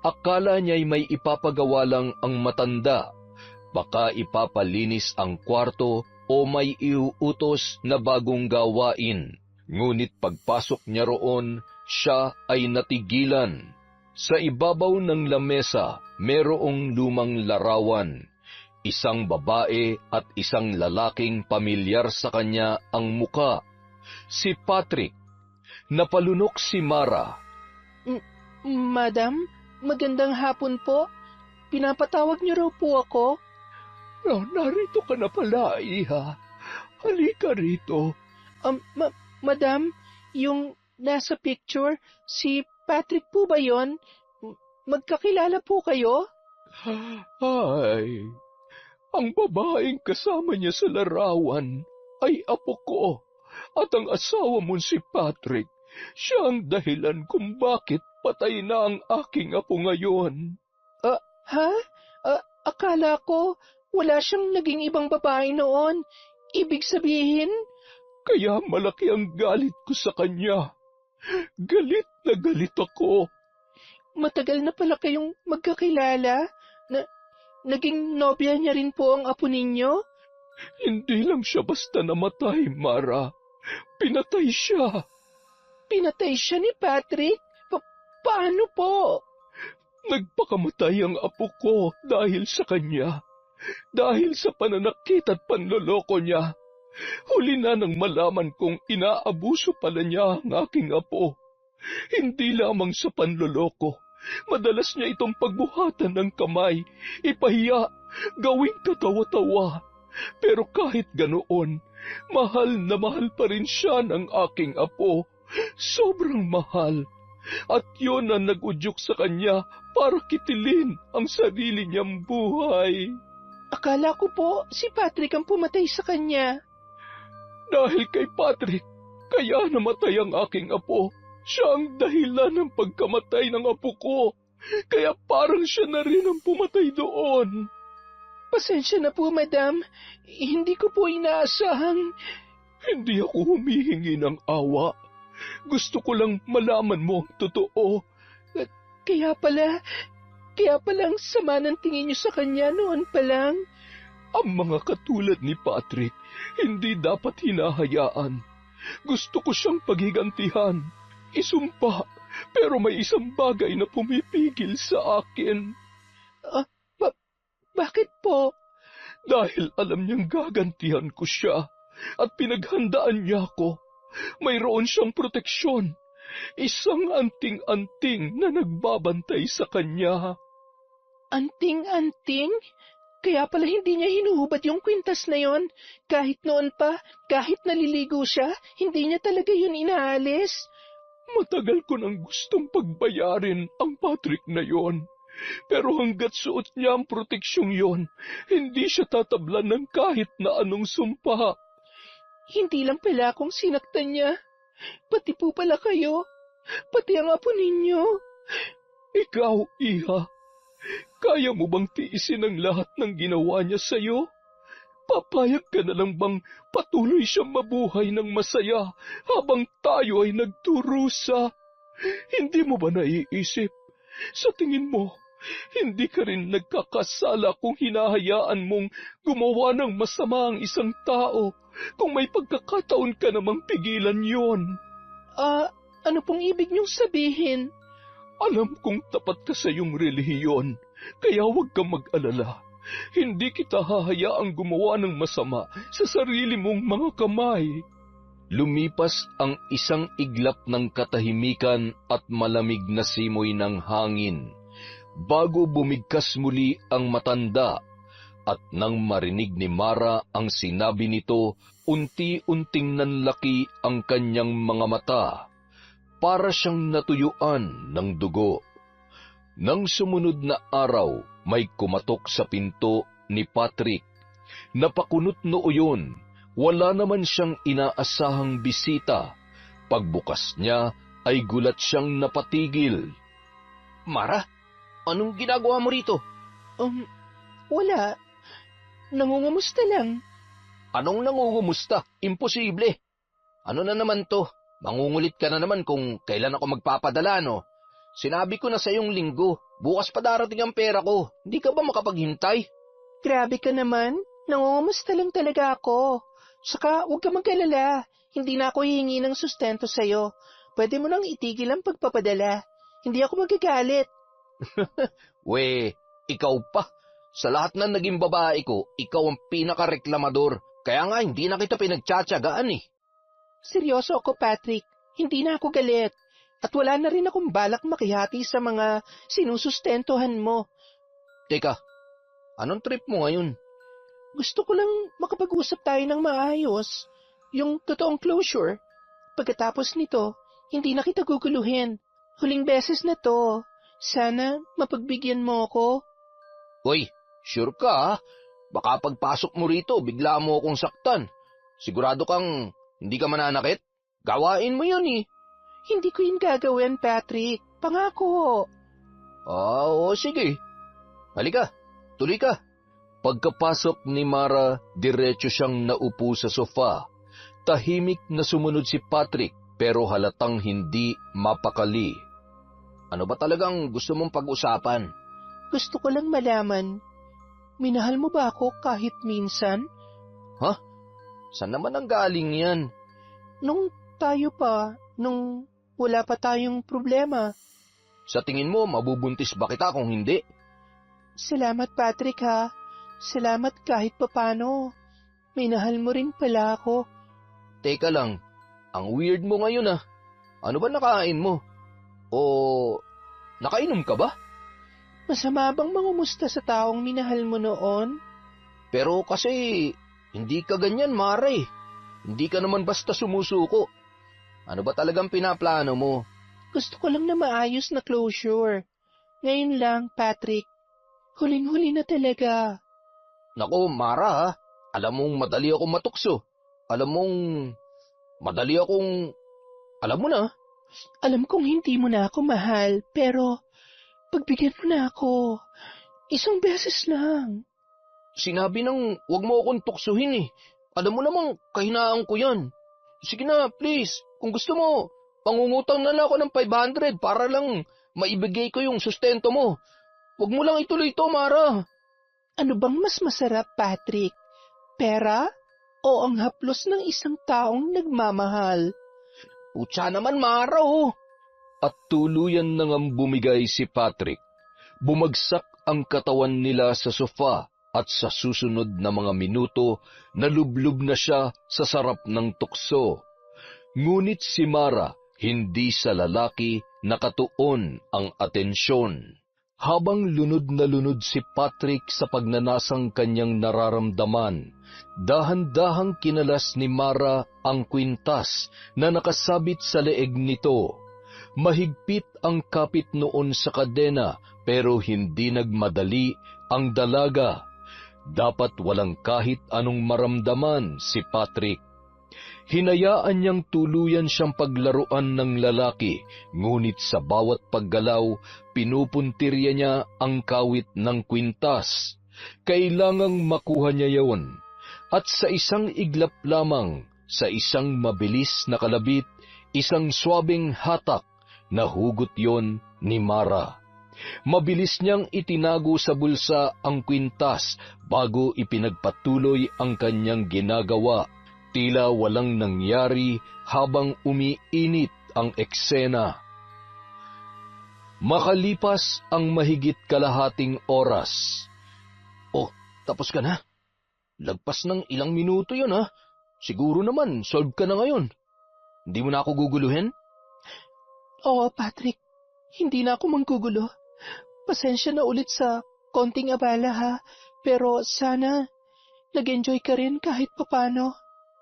Akala niya'y may ipapagawa lang ang matanda. Baka ipapalinis ang kwarto o may iuutos na bagong gawain. Ngunit pagpasok niya roon, siya ay natigilan. Sa ibabaw ng lamesa, merong lumang larawan. Isang babae at isang lalaking pamilyar sa kanya ang muka. Si Patrick. Napalunok si Mara. Madam, magandang hapon po. Pinapatawag niyo raw po ako. Narito ka na pala, Iha. Halika rito. Madam, yung nasa picture, si Patrick po ba yon? Magkakilala po kayo? Ay, ang babaeng kasama niya sa larawan ay apo ko. At ang asawa mong si Patrick, siya ang dahilan kung bakit patay na ang aking apo ngayon. Akala ko wala siyang naging ibang babae noon. Ibig sabihin? Kaya malaki ang galit ko sa kanya. Galit na galit ako. Matagal na pala kayong magkakilala? Naging nobya niya rin po ang apo ninyo? Hindi lang siya basta namatay, Mara. Pinatay siya. Pinatay siya ni Patrick? Paano po? Nagpakamatay ang apo ko dahil sa kanya. Dahil sa pananakit at panloloko niya. Huli na nang malaman kong inaabuso pala niya ang aking apo. Hindi lamang sa panloloko. Madalas niya itong pagbuhatan ng kamay, ipahiya, gawing katawa-tawa. Pero kahit ganoon, mahal na mahal pa rin siya ng aking apo. Sobrang mahal. At yun ang nag-udyok sa kanya para kitilin ang sarili niyang buhay. Akala ko po si Patrick ang pumatay sa kanya. Dahil kay Patrick, kaya namatay ang aking apo. Siya ang dahilan ng pagkamatay ng apo ko. Kaya parang siya na rin ang pumatay doon. Pasensya na po, madam. Hindi ko po inaasahang... Hindi ako humihingi ng awa. Gusto ko lang malaman mo ang totoo. Kaya pala ang sama ng tingin niyo sa kanya noon pa lang. Ang mga katulad ni Patrick, hindi dapat hinahayaan. Gusto ko siyang paghigantihan, isumpa, pero may isang bagay na pumipigil sa akin. Bakit po? Dahil alam niyang gagantihan ko siya at pinaghandaan niya ako. Mayroon siyang proteksyon, isang anting-anting na nagbabantay sa kanya. Anting-anting? Kaya pala hindi niya hinuhubad yung kwintas na yon. Kahit noon pa, kahit naliligo siya, hindi niya talaga yun inaalis. Matagal ko nang gustong pagbayarin ang Patrick na yon. Pero hanggat suot niya ang proteksyong yon, hindi siya tatablan ng kahit na anong sumpa. Hindi lang pala akong sinaktan niya. Pati po pala kayo. Pati ang apo ninyo. Ikaw, Iha, kaya mo bang tiisin ang lahat ng ginawa niya sa'yo? Papayag ka na lang bang patuloy siyang mabuhay ng masaya habang tayo ay nagturusa? Hindi mo ba naiisip? Sa tingin mo, hindi ka rin nagkakasala kung hinahayaan mong gumawa ng masama ang isang tao kung may pagkakataon ka namang pigilan yon. Ano pong ibig niyong sabihin? Alam kong tapat ka sa iyong relihiyon, kaya huwag kang mag-alala. Hindi kita hahayaang gumawa ng masama sa sarili mong mga kamay. Lumipas ang isang iglap ng katahimikan at malamig na simoy ng hangin, bago bumigkas muli ang matanda, at nang marinig ni Mara ang sinabi nito, unti-unting nanlaki ang kanyang mga mata, para siyang natuyuan ng dugo. Nang sumunod na araw, may kumatok sa pinto ni Patrick. Napakunot noo yun. Wala naman siyang inaasahang bisita. Pagbukas niya, ay gulat siyang napatigil. Mara, anong ginagawa mo rito? Wala. Nangungumusta lang. Anong nangungumusta? Imposible. Ano na naman to? Mangungulit ka na naman kung kailan ako magpapadala, no? Sinabi ko na sa iyong linggo, bukas pa darating ang pera ko. Hindi ka ba makapaghintay? Grabe ka naman. Nangungumusta lang talaga ako. Saka huwag ka mag-alala. Hindi na ako hihingi ng sustento sa'yo. Pwede mo nang itigil ang pagpapadala. Hindi ako magagalit. We, ikaw pa. Sa lahat ng naging babae ko, ikaw ang pinakareklamador. Kaya nga hindi na kita pinagtsatsagaan eh. Seryoso ako, Patrick. Hindi na ako galit. At wala na rin akong balak makihati sa mga sinusustentuhan mo. Teka, anong trip mo ngayon? Gusto ko lang makapag-usap tayo ng maayos. Yung totoong closure. Pagkatapos nito, hindi na kita guguluhin. Huling beses na to. Sana mapagbigyan mo ako. Hoy, sure ka ha? Baka pagpasok mo rito, bigla mo akong saktan. Sigurado kang hindi ka mananakit? Gawain mo yun eh. Hindi ko yun gagawin, Patrick. Pangako. Oo, sige. Halika, tuloy ka. Pagkapasok ni Mara, diretso siyang naupo sa sofa. Tahimik na sumunod si Patrick pero halatang hindi mapakali. Ano ba talagang gusto mong pag-usapan? Gusto ko lang malaman, minahal mo ba ako kahit minsan? Ha? Saan naman ang galing yan? Nung tayo pa, nung wala pa tayong problema. Sa tingin mo, mabubuntis ba kita kung hindi? Salamat, Patrick, ha. Salamat kahit papano. Minahal mo rin pala ako. Teka lang, ang weird mo ngayon ah. Ano ba nakain mo? O nakainom ka ba? Masama bang mangumusta sa taong minahal mo noon? Pero kasi hindi ka ganyan, Mara eh. Hindi ka naman basta sumusuko. Ano ba talagang pinaplano mo? Gusto ko lang na maayos na closure. Ngayon lang, Patrick. Huling-huli na talaga. Nako, Mara ha. Alam mong madali akong matukso. Alam mong madali akong... Alam mo na. Alam kong hindi mo na ako mahal, pero pagbigyan mo na ako. Isang beses lang. Sinabi nang wag mo akong tuksuhin eh. Alam mo namang kahinaan ko yan. Sige na, please. Kung gusto mo, pangungutang na lang ako ng 500 para lang maibigay ko yung sustento mo. Wag mo lang ituloy ito, Mara. Ano bang mas masarap, Patrick? Pera o ang haplos ng isang taong nagmamahal? Putya naman, Mara oh. At tuluyan na ngang bumigay si Patrick. Bumagsak ang katawan nila sa sofa at sa susunod na mga minuto, nalublob na siya sa sarap ng tukso. Ngunit si Mara, hindi sa lalaki nakatuon ang atensyon. Habang lunod na lunod si Patrick sa pagnanasang kanyang nararamdaman, dahan-dahang kinalas ni Mara ang kwintas na nakasabit sa leeg nito. Mahigpit ang kapit noon sa kadena pero hindi nagmadali ang dalaga. Dapat walang kahit anong maramdaman si Patrick. Hinayaan niyang tuluyan siyang paglaruan ng lalaki, ngunit sa bawat paggalaw, pinupuntirya niya ang kawit ng kwintas. Kailangang makuha niya yon. At sa isang iglap lamang, sa isang mabilis na kalabit, isang swabing hatak, nahugot yon ni Mara. Mabilis niyang itinago sa bulsa ang kwintas bago ipinagpatuloy ang kanyang ginagawa. Tila walang nangyari habang umiinit ang eksena. Makalipas ang mahigit kalahating oras. Oh, tapos ka na? Lagpas ng ilang minuto yun ha. Siguro naman, solve ka na ngayon. Hindi mo na ako guguluhin? Oo, Patrick. Hindi na ako manggugulo. Pasensya na ulit sa konting abala ha. Pero sana nag-enjoy ka rin kahit papano.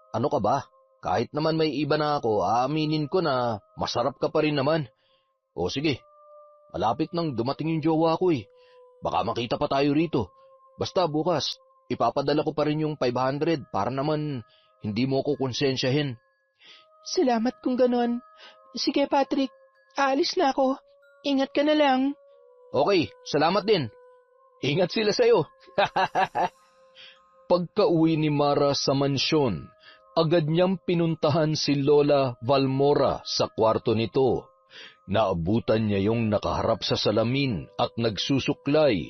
Ano ka ba? Kahit naman may iba na ako, aaminin ko na masarap ka pa rin naman. O sige, malapit nang dumating yung jowa ko eh. Baka makita pa tayo rito. Basta bukas, ipapadala ko pa rin yung 500 para naman hindi mo ko konsensyahin. Salamat kung ganon. Sige, Patrick. Aalis na ako. Ingat ka na lang. Okay, salamat din. Ingat sila sa'yo. Pagka-uwi ni Mara sa mansyon, agad niyang pinuntahan si Lola Valmora sa kwarto nito. Naabutan niya yung nakaharap sa salamin at nagsusuklay.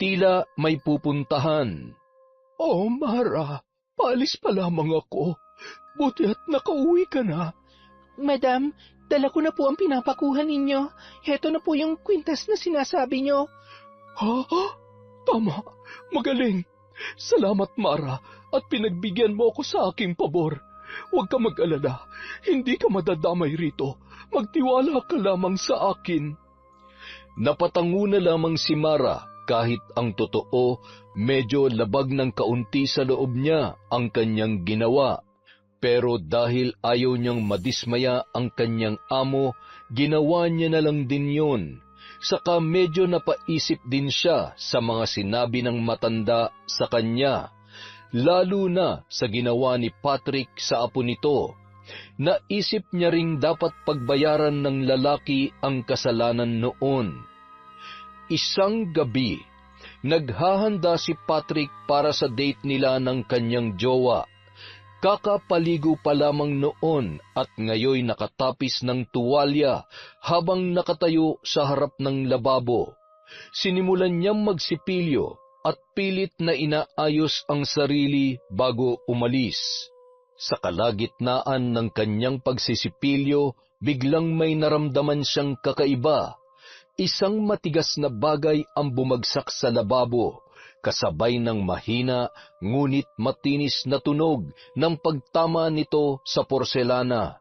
Tila may pupuntahan. Oh, Mara, paalis pa lamang ako. Buti at nakauwi ka na. Madam, dala ko na po ang pinapakuha ninyo. Heto na po yung kwintas na sinasabi nyo. Ha? Tama. Magaling. Salamat, Mara, at pinagbigyan mo ako sa aking pabor. Huwag ka mag-alala. Hindi ka madadamay rito. Magtiwala ka lamang sa akin. Napatango na lamang si Mara kahit ang totoo, medyo labag ng kaunti sa loob niya ang kanyang ginawa. Pero dahil ayaw niyang madismaya ang kanyang amo, ginawa niya na lang din yun. Saka medyo napaisip din siya sa mga sinabi ng matanda sa kanya, lalo na sa ginawa ni Patrick sa apo nito. Naisip niya ring dapat pagbayaran ng lalaki ang kasalanan noon. Isang gabi, naghahanda si Patrick para sa date nila ng kanyang jowa. Kakapaligo pa lamang noon at ngayoy nakatapis ng tuwalya habang nakatayo sa harap ng lababo. Sinimulan niyang magsipilyo at pilit na inaayos ang sarili bago umalis. Sa kalagitnaan ng kanyang pagsisipilyo, biglang may naramdaman siyang kakaiba. Isang matigas na bagay ang bumagsak sa lababo, kasabay ng mahina ngunit matinis na tunog ng pagtama nito sa porselana.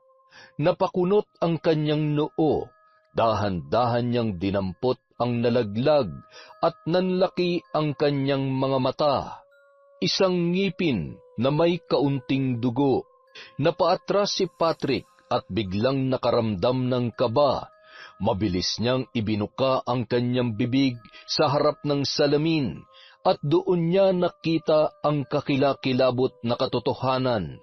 Napakunot ang kanyang noo, dahan-dahan niyang dinampot ang nalaglag at nanlaki ang kanyang mga mata. Isang ngipin na may kaunting dugo. Napaatras si Patrick at biglang nakaramdam ng kaba. Mabilis niyang ibinuka ang kanyang bibig sa harap ng salamin at doon niya nakita ang kakilakilabot na katotohanan.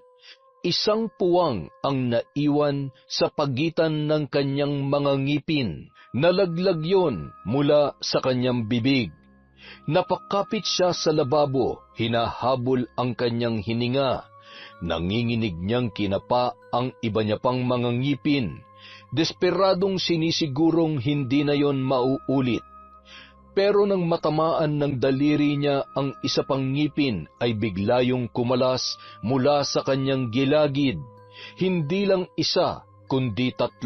Isang puwang ang naiwan sa pagitan ng kanyang mga ngipin. Nalaglag yon mula sa kanyang bibig. Napakapit siya sa lababo, hinahabol ang kanyang hininga. Nanginginig niyang kinapa ang iba niya pang mga ngipin. Desperadong sinisigurong hindi na yon mauulit. Pero nang matamaan ng daliri niya ang isa pang ngipin ay bigla yung kumalas mula sa kanyang gilagid. Hindi lang isa, kundi 3.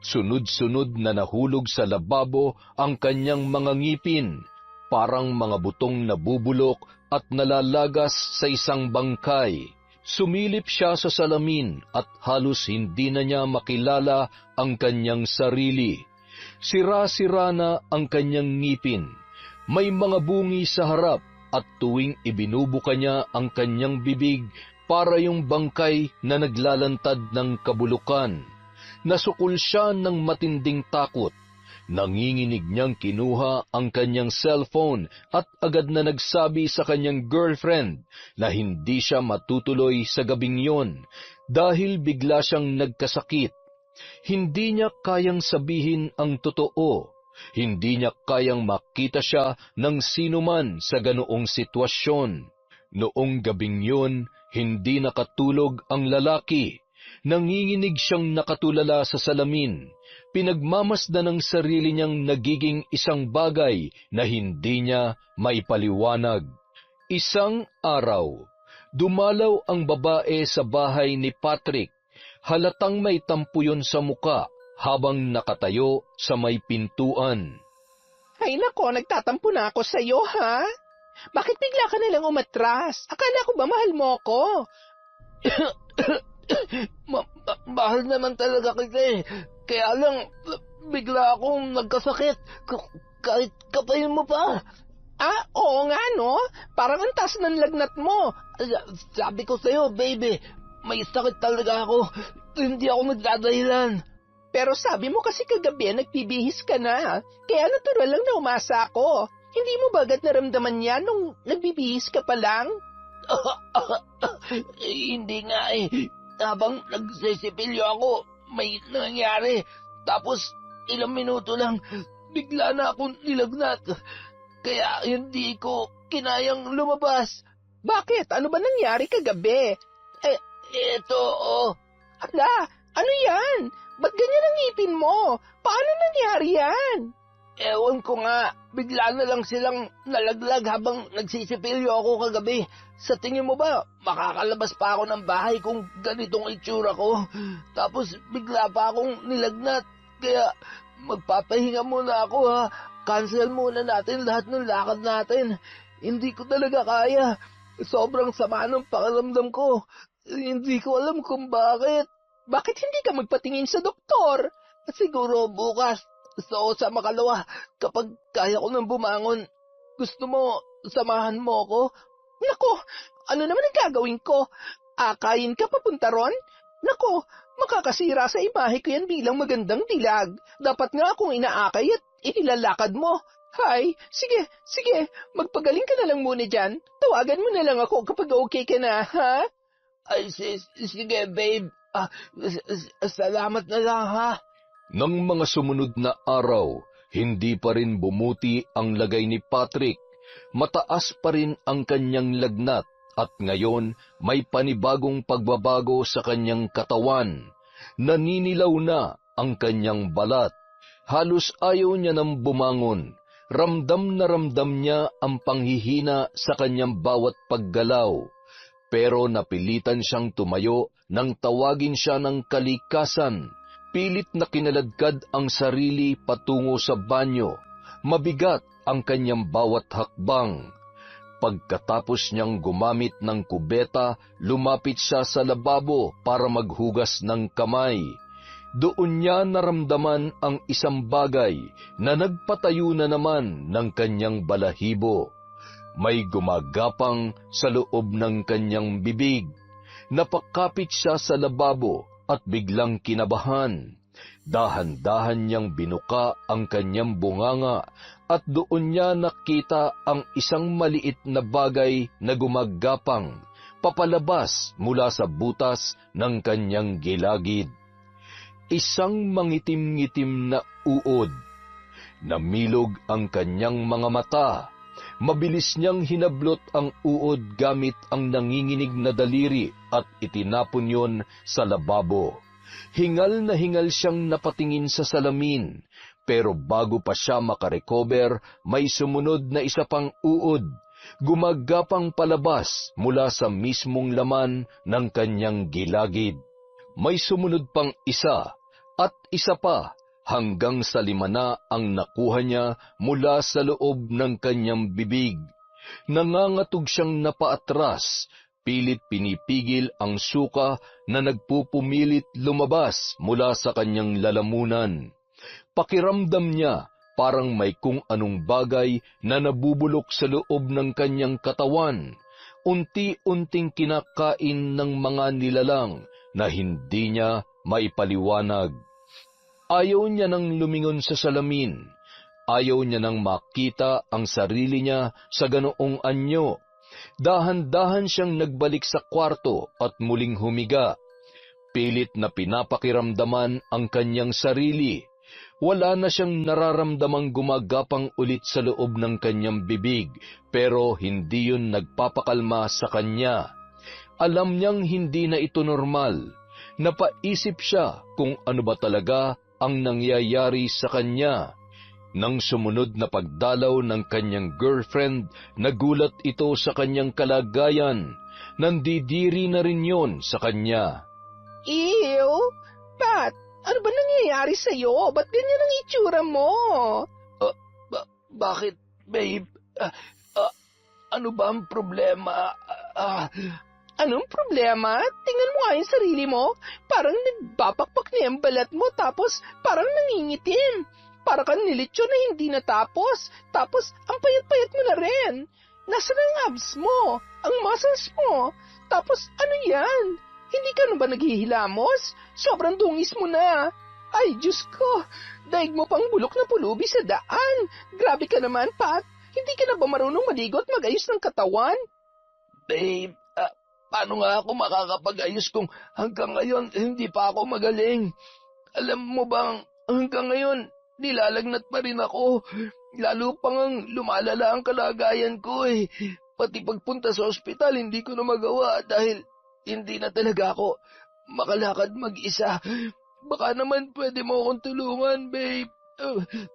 Sunod-sunod na nahulog sa lababo ang kanyang mga ngipin, parang mga butong nabubulok at nalalagas sa isang bangkay. Sumilip siya sa salamin at halos hindi na niya makilala ang kanyang sarili. Sira-sira na ang kanyang ngipin. May mga bungi sa harap at tuwing ibinubuka niya ang kanyang bibig para yung bangkay na naglalantad ng kabulukan. Nasukol siya ng matinding takot. Nanginginig niyang kinuha ang kanyang cellphone at agad na nagsabi sa kanyang girlfriend na hindi siya matutuloy sa gabing yon dahil bigla siyang nagkasakit. Hindi niya kayang sabihin ang totoo. Hindi niya kayang makita siya ng sinuman sa ganoong sitwasyon. Noong gabing yun, hindi nakatulog ang lalaki. Nanginginig siyang nakatulala sa salamin. Pinagmamasdan ng sarili niyang nagiging isang bagay na hindi niya maipaliwanag. Isang araw, dumalaw ang babae sa bahay ni Patrick. Halatang may tampuyon sa muka habang nakatayo sa may pintuan. Ay nako, nagtatampo na ako sa iyo, ha? Bakit bigla ka nalang umatras? Akala ko ba mahal mo ako? Mahal naman talaga kita eh. Kaya lang, bigla akong nagkasakit. Kahit kapayin mo pa. Ah, oo nga no? Parang ang taas ng lagnat mo. Sabi ko sa'yo, baby, may sakit talaga ako. Hindi ako nagdadahilan. Pero sabi mo kasi kagabi nagbibihis ka na. Kaya natural lang na umasa ako. Hindi mo ba agad naramdaman yan nung nagbibihis ka pa lang? Hindi nga eh. Habang nagsisipilyo ako, may nangyari. Tapos ilang minuto lang, bigla na akong nilagnat. Kaya hindi ko kinayang lumabas. Bakit? Ano ba nangyari kagabi? Ito, oh. Hala, ano yan? Ba't ganyan ang ngipin mo? Paano nangyari yan? Ewan ko nga, bigla na lang silang nalaglag habang nagsisipilyo ako kagabi. Sa tingin mo ba, makakalabas pa ako ng bahay kung ganitong itsura ko? Tapos bigla pa akong nilagnat. Kaya magpapahinga muna ako ha. Cancel muna natin lahat ng lakad natin. Hindi ko talaga kaya. Sobrang sama ng pakiramdam ko. Hindi ko alam kung bakit. Bakit hindi ka magpatingin sa doktor? Siguro bukas. So, sa makalawa, kapag kaya ko nang bumangon, gusto mo, samahan mo ako? Nako, ano naman ang gagawin ko? Akayin ka papunta ron? Nako, makakasira sa imahe ko yan bilang magandang dilag. Dapat nga akong inaakay at inilalakad mo. Hay, sige, magpagaling ka na lang muna dyan. Tawagan mo na lang ako kapag okay ka na, ha? Ay, sige, babe. Salamat na lang, ha? Nang mga sumunod na araw, hindi pa rin bumuti ang lagay ni Patrick. Mataas pa rin ang kanyang lagnat at ngayon may panibagong pagbabago sa kanyang katawan. Naninilaw na ang kanyang balat. Halos ayaw niya nang bumangon. Ramdam na ramdam niya ang panghihina sa kanyang bawat paggalaw. Pero napilitan siyang tumayo nang tawagin siya ng kalikasan. Pilit na kinaladkad ang sarili patungo sa banyo. Mabigat ang kanyang bawat hakbang. Pagkatapos niyang gumamit ng kubeta, lumapit siya sa lababo para maghugas ng kamay. Doon niya naramdaman ang isang bagay na nagpatayo na naman ng kanyang balahibo. May gumagapang sa loob ng kanyang bibig. Napakapit siya sa lababo at biglang kinabahan. Dahan-dahan niyang binuka ang kanyang bunganga at doon niya nakita ang isang maliit na bagay na gumagapang papalabas mula sa butas ng kanyang gilagid. Isang mangitim-ngitim na uod. Namilog ang kanyang mga mata. Mabilis niyang hinablot ang uod gamit ang nanginginig na daliri at itinapon yon sa lababo. Hingal na hingal siyang napatingin sa salamin, pero bago pa siya makarecover, may sumunod na isa pang uod, gumagapang palabas mula sa mismong laman ng kanyang gilagid. May sumunod pang isa at isa pa, hanggang sa 5 na ang nakuha niya mula sa loob ng kanyang bibig. Nangangatog siyang napaatras, pilit pinipigil ang suka na nagpupumilit lumabas mula sa kanyang lalamunan. Pakiramdam niya parang may kung anong bagay na nabubulok sa loob ng kanyang katawan. Unti-unting kinakain ng mga nilalang na hindi niya maipaliwanag. Ayaw niya nang lumingon sa salamin. Ayaw niya nang makita ang sarili niya sa ganoong anyo. Dahan-dahan siyang nagbalik sa kwarto at muling humiga. Pilit na pinapakiramdaman ang kanyang sarili. Wala na siyang nararamdamang gumagapang ulit sa loob ng kanyang bibig, pero hindi yun nagpapakalma sa kanya. Alam niyang hindi na ito normal. Napaisip siya kung ano ba talaga ang nangyayari sa kanya. Nang sumunod na pagdalaw ng kanyang girlfriend, nagulat ito sa kanyang kalagayan. Nandidiri na rin yon sa kanya. Ew! Pat, ano ba nangyayari sa'yo? Ba't ganyan ang itsura mo? Bakit, babe? Ano ba ang problema? Anong problema? Tingnan mo nga yung sarili mo. Parang nagbabakbak na yung balat mo tapos parang nangingitim. Para kang nilitsyon na hindi natapos. Tapos ang payat-payat mo na rin. Nasaan ang abs mo? Ang muscles mo? Tapos ano yan? Hindi ka na ba naghihilamos? Sobrang dungis mo na. Ay, Diyos ko. Daig mo pang bulok na pulubi sa daan. Grabe ka naman, Pat. Hindi ka na ba marunong maligo at mag-ayos ng katawan? Babe, paano nga ako makakapag-ayos kung hanggang ngayon hindi pa ako magaling? Alam mo bang hanggang ngayon nilalagnat pa rin ako. Lalo pang lumalala ang kalagayan ko eh. Pati pagpunta sa ospital hindi ko na magawa dahil hindi na talaga ako makalakad mag-isa. Baka naman pwede mo akong tulungan, babe.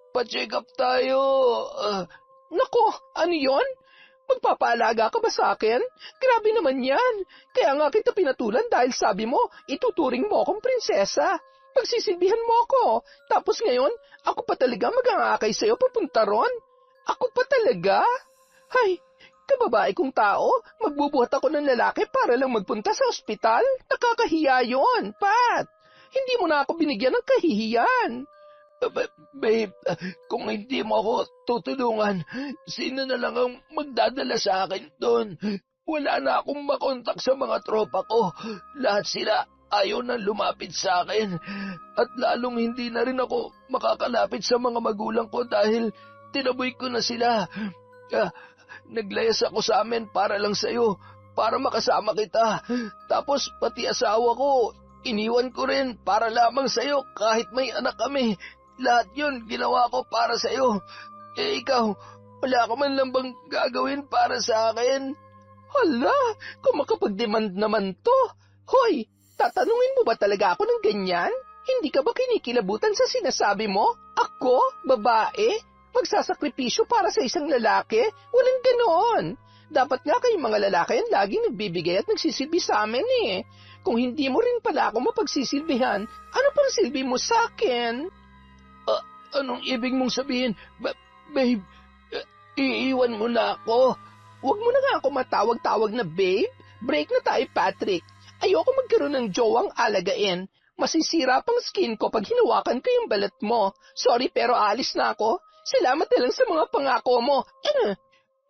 Pa-check up tayo. Nako, ano yon? Magpapaalaga ka ba sa akin? Grabe naman yan. Kaya nga kita pinatulan dahil sabi mo, ituturing mo akong prinsesa. Pagsisilbihan mo ako. Tapos ngayon, ako pa talaga mag-aangakay sa'yo papunta ron. Ako pa talaga? Hay, kababae kong tao, magbubuhat ako ng lalaki para lang magpunta sa ospital? Nakakahiya yon, Pat. Hindi mo na ako binigyan ng kahihiyan. Babe, kung hindi mo ako tutulungan, sino na lang ang magdadala sa akin doon? Wala na akong makontak sa mga tropa ko. Lahat sila ayaw na lumapit sa akin. At lalong hindi na rin ako makakalapit sa mga magulang ko dahil tinaboy ko na sila. Naglayas ako sa amin para lang sa'yo, para makasama kita. Tapos pati asawa ko, iniwan ko rin para lamang sa'yo kahit may anak kami. Lahat yun ginawa ko para sa'yo. Ikaw, wala ka man lang bang gagawin para sa akin? Hala, kung makapag-demand naman to. Hoy, tatanungin mo ba talaga ako ng ganyan? Hindi ka ba kinikilabutan sa sinasabi mo? Ako, babae, magsasakripisyo para sa isang lalaki? Walang ganoon. Dapat nga kayong mga lalaki ang laging nagbibigay at nagsisilbi sa amin eh. Kung hindi mo rin pala ako mapagsisilbihan, ano pang silbi mo sa akin? Anong ibig mong sabihin? Babe, iiwan mo na ako. Huwag mo na nga ako matawag-tawag na babe. Break na tayo, Patrick. Ayoko magkaroon ng jowang alagain. Masisira pang skin ko pag hinawakan ko yung balat mo. Sorry pero alis na ako. Salamat na lang sa mga pangako mo.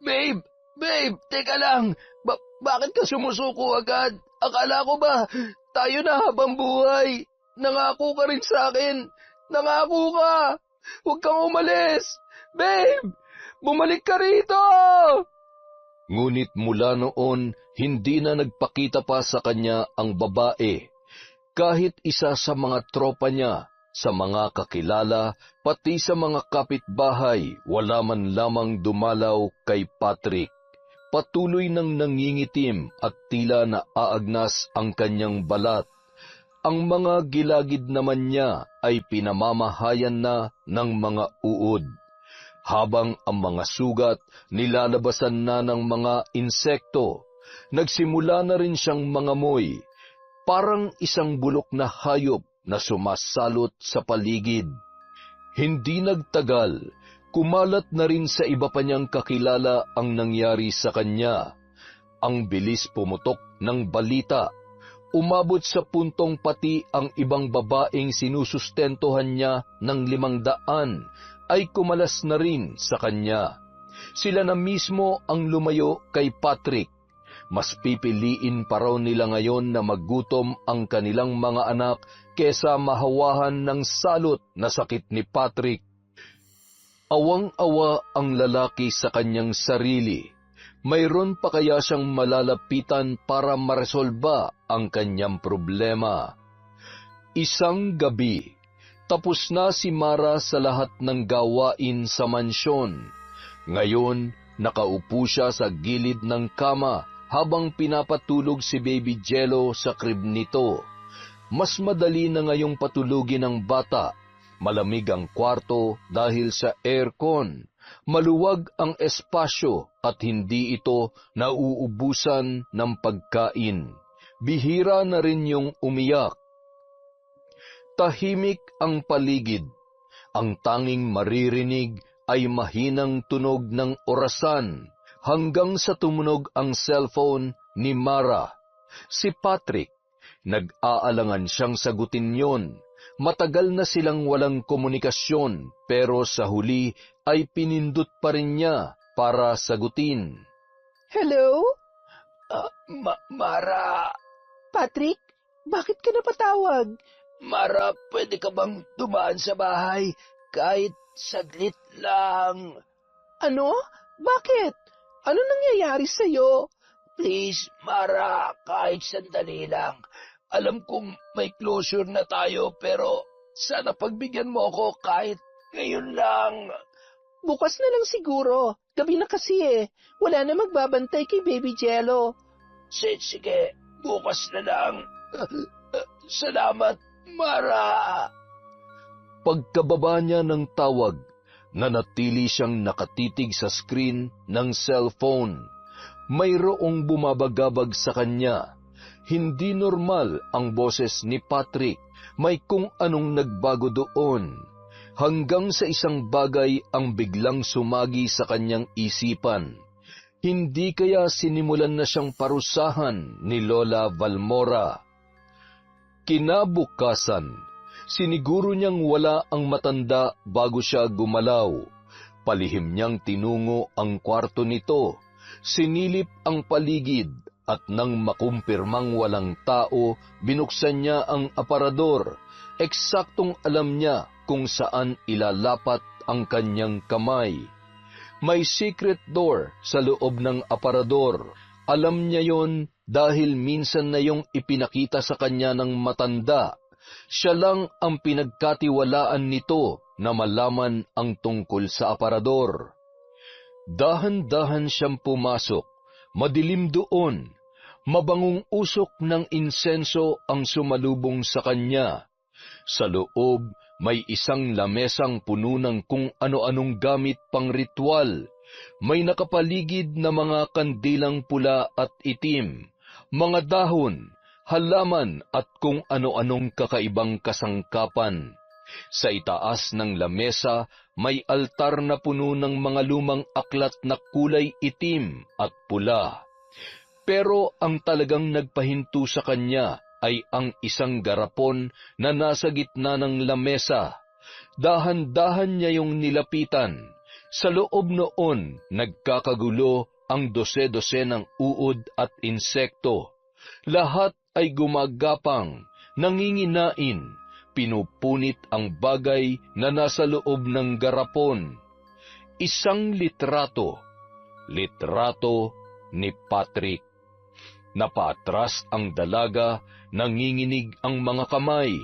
Babe, teka lang. Bakit ka sumusuko agad? Akala ko ba tayo na habang buhay? Nangako ka rin sa akin. Nangako ka. Huwag kang umalis! Babe! Bumalik ka rito! Ngunit mula noon, hindi na nagpakita pa sa kanya ang babae. Kahit isa sa mga tropa niya, sa mga kakilala, pati sa mga kapitbahay, wala man lamang dumalaw kay Patrick. Patuloy nang nangingitim at tila naaagnas ang kanyang balat. Ang mga gilagid naman niya ay pinamamahayan na ng mga uod, habang ang mga sugat nilalabasan na ng mga insekto. Nagsimula na rin siyang mangamoy, parang isang bulok na hayop na sumasalot sa paligid. Hindi nagtagal, kumalat na rin sa iba pa niyang kakilala ang nangyari sa kanya. Ang bilis pumutok ng balita. Umabot sa puntong pati ang ibang babaeng sinusustentuhan niya ng 500 ay kumalas na rin sa kanya. Sila na mismo ang lumayo kay Patrick. Mas pipiliin pa raw nila ngayon na maggutom ang kanilang mga anak kesa mahawahan ng salot na sakit ni Patrick. Awang-awa ang lalaki sa kanyang sarili. Mayroon pa kaya siyang malalapitan para maresolba ang kanyang problema? Isang gabi, tapos na si Mara sa lahat ng gawain sa mansyon. Ngayon, nakaupo siya sa gilid ng kama habang pinapatulog si Baby Jello sa crib nito. Mas madali na ngayong patulugin ng bata. Malamig ang kwarto dahil sa aircon. Maluwag ang espasyo at hindi ito nauubusan ng pagkain. Bihira na rin yung umiyak. Tahimik ang paligid. Ang tanging maririnig ay mahinang tunog ng orasan hanggang sa tumunog ang cellphone ni Mara. Si Patrick, nag-aalangan siyang sagutin yon. Matagal na silang walang komunikasyon pero sa huli ay pinindot pa rin niya para sagutin. Hello? Mara, Patrick, bakit ka napatawag? Mara, pwede ka bang dumaan sa bahay kahit saglit lang? Ano? Bakit? Ano nangyayari sa'yo? Please, Mara, kahit sandali lang. Alam kong may closure na tayo pero sana pagbigyan mo ako kahit ngayon lang. Bukas na lang siguro. Gabi na kasi eh. Wala na magbabantay kay Baby Jello. Sige, bukas na lang. Salamat, Mara. Pagkababa niya ng tawag, nanatili siyang nakatitig sa screen ng cellphone. Mayroong bumabagabag sa kanya. Hindi normal ang boses ni Patrick. May kung anong nagbago doon. Hanggang sa isang bagay ang biglang sumagi sa kanyang isipan. Hindi kaya sinimulan na siyang parusahan ni Lola Valmora. Kinabukasan, siniguro niyang wala ang matanda bago siya gumalaw. Palihim niyang tinungo ang kwarto nito. Sinilip ang paligid at nang makumpirmang walang tao, binuksan niya ang aparador. Eksaktong alam niya kung saan ilalapat ang kanyang kamay. May secret door sa loob ng aparador. Alam niya yon dahil minsan na yung ipinakita sa kanya ng matanda. Siya lang ang pinagkatiwalaan nito na malaman ang tungkol sa aparador. Dahan-dahan siyang pumasok. Madilim doon. Mabangong usok ng insenso ang sumalubong sa kanya. Sa loob, may isang lamesang puno ng kung ano-anong gamit pang ritual. May nakapaligid na mga kandilang pula at itim, mga dahon, halaman at kung ano-anong kakaibang kasangkapan. Sa itaas ng lamesa, may altar na puno ng mga lumang aklat na kulay itim at pula. Pero ang talagang nagpahinto sa kanya ay ang isang garapon na nasa gitna ng lamesa. Dahan-dahan niya yung nilapitan. Sa loob noon, nagkakagulo ang dose-dose ng uod at insekto. Lahat ay gumagapang, nanginginain, pinupunit ang bagay na nasa loob ng garapon. Isang litrato ni Patrick. Napaatras ang dalaga, nanginginig ang mga kamay.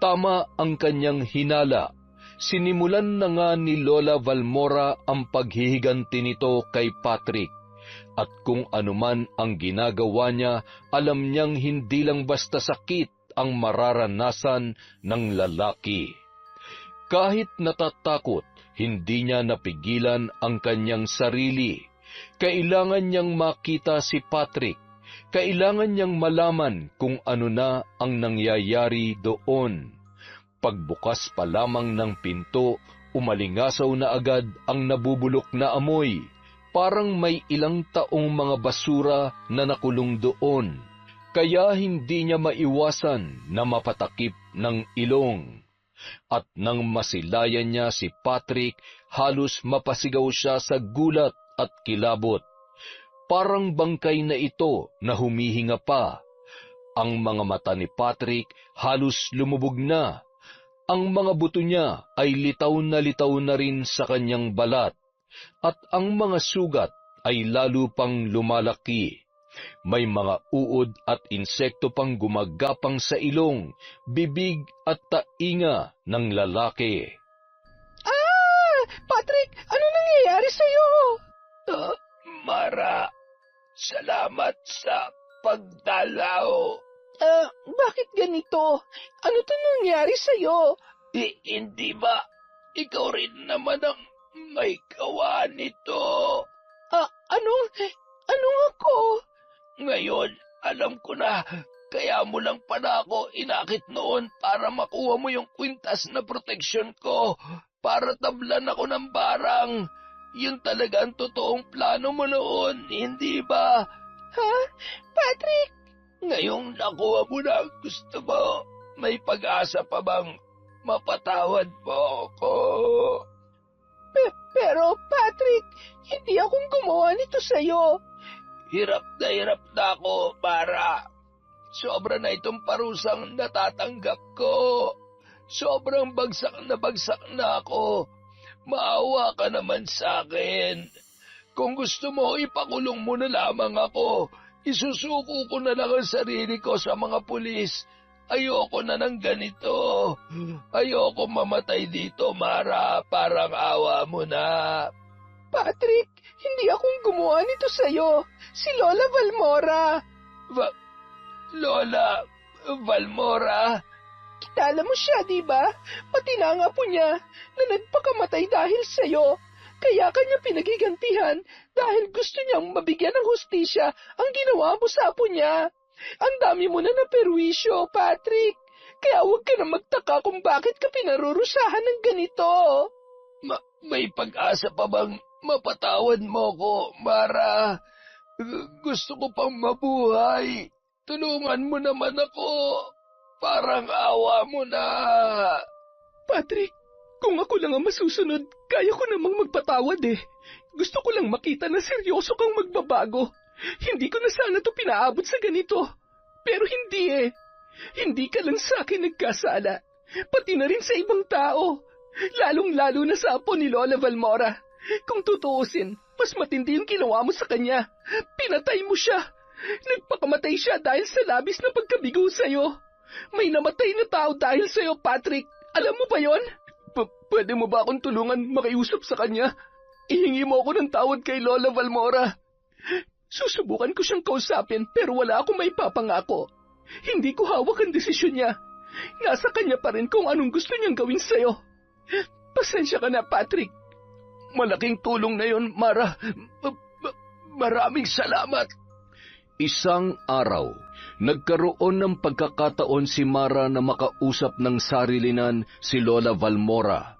Tama ang kanyang hinala. Sinimulan na nga ni Lola Valmora ang paghihiganti nito kay Patrick. At kung anuman ang ginagawa niya, alam niyang hindi lang basta sakit ang mararanasan ng lalaki. Kahit natatakot, hindi niya napigilan ang kanyang sarili. Kailangan niyang makita si Patrick. Kailangan niyang malaman kung ano na ang nangyayari doon. Pagbukas pa lamang ng pinto, umalingasaw na agad ang nabubulok na amoy. Parang may ilang taong mga basura na nakulong doon. Kaya hindi niya maiwasan na mapatakip ng ilong. At nang masilayan niya si Patrick, halos mapasigaw siya sa gulat at kilabot. Parang bangkay na ito na humihinga pa. Ang mga mata ni Patrick halos lumubog na. Ang mga buto niya ay litaw na rin sa kanyang balat. At ang mga sugat ay lalo pang lumalaki. May mga uod at insekto pang gumagapang sa ilong, bibig at tainga ng lalaki. Patrick, ano nangyayari sa'yo? Mara, salamat sa pagdalaw. Bakit ganito? Ano to nangyari sa'yo? Hindi ba ikaw rin naman ang may gawa nito? Anong ako? Ngayon, alam ko na, kaya mo lang pala ako inakit noon para makuha mo yung kwintas na proteksyon ko, para tablan ako ng barang. Yun talaga ang totoong plano mo noon, hindi ba? Ha? Patrick? Ngayong nakuha mo na ang gusto mo, may pag-asa pa bang mapatawad mo ako? Pero Patrick, hindi akong gumawa nito sa'yo. Hirap na ako, Mara. Sobra na itong parusang natatanggap ko. Sobrang bagsak na ako. Maawa ka naman sa akin. Kung gusto mo, ipakulong mo na lamang ako. Isusuko ko na lang ang sarili ko sa mga pulis. Ayoko na ng ganito. Ayoko mamatay dito, Mara. Parang awa mo na. Patrick, hindi akong gumawa nito sa'yo. Si Lola Valmora. Lola Valmora. Kilala mo siya, di ba? Pati na nga po niya na nagpakamatay dahil sa'yo. Kaya kanya pinagigantihan dahil gusto niyang mabigyan ng hustisya ang ginawa mo sa apo niya. Ang dami mo na naperwisyo, Patrick. Kaya huwag ka na magtaka kung bakit ka pinarurusahan ng ganito. May pag-asa pa bang mapatawad mo ko, Mara? Gusto ko pang mabuhay. Tulungan mo naman ako. Parang awa mo na. Patrick, kung ako lang ang masusunod, kaya ko namang magpatawad eh. Gusto ko lang makita na seryoso kang magbabago. Hindi ko na sana to pinaabot sa ganito. Pero hindi eh. Hindi ka lang sa akin nagkasala. Pati na rin sa ibang tao. Lalong-lalo na sa apo ni Lola Valmora. Kung tutuusin, mas matindi yung ginawa mo sa kanya. Pinatay mo siya. Nagpakamatay siya dahil sa labis na pagkabigo sa'yo. May namatay na tao dahil sa'yo, Patrick. Alam mo ba yon? Pwede mo ba akong tulungan makiusap sa kanya? Ihingi mo ako ng tawad kay Lola Valmora. Susubukan ko siyang kausapin pero wala akong maipapangako. Hindi ko hawak ang desisyon niya. Nasa kanya pa rin kung anong gusto niyang gawin sa'yo. Pasensya ka na, Patrick. Malaking tulong na yon, Mara. Maraming salamat. Isang araw, nagkaroon ng pagkakataon si Mara na makausap ng sarilinan si Lola Valmora.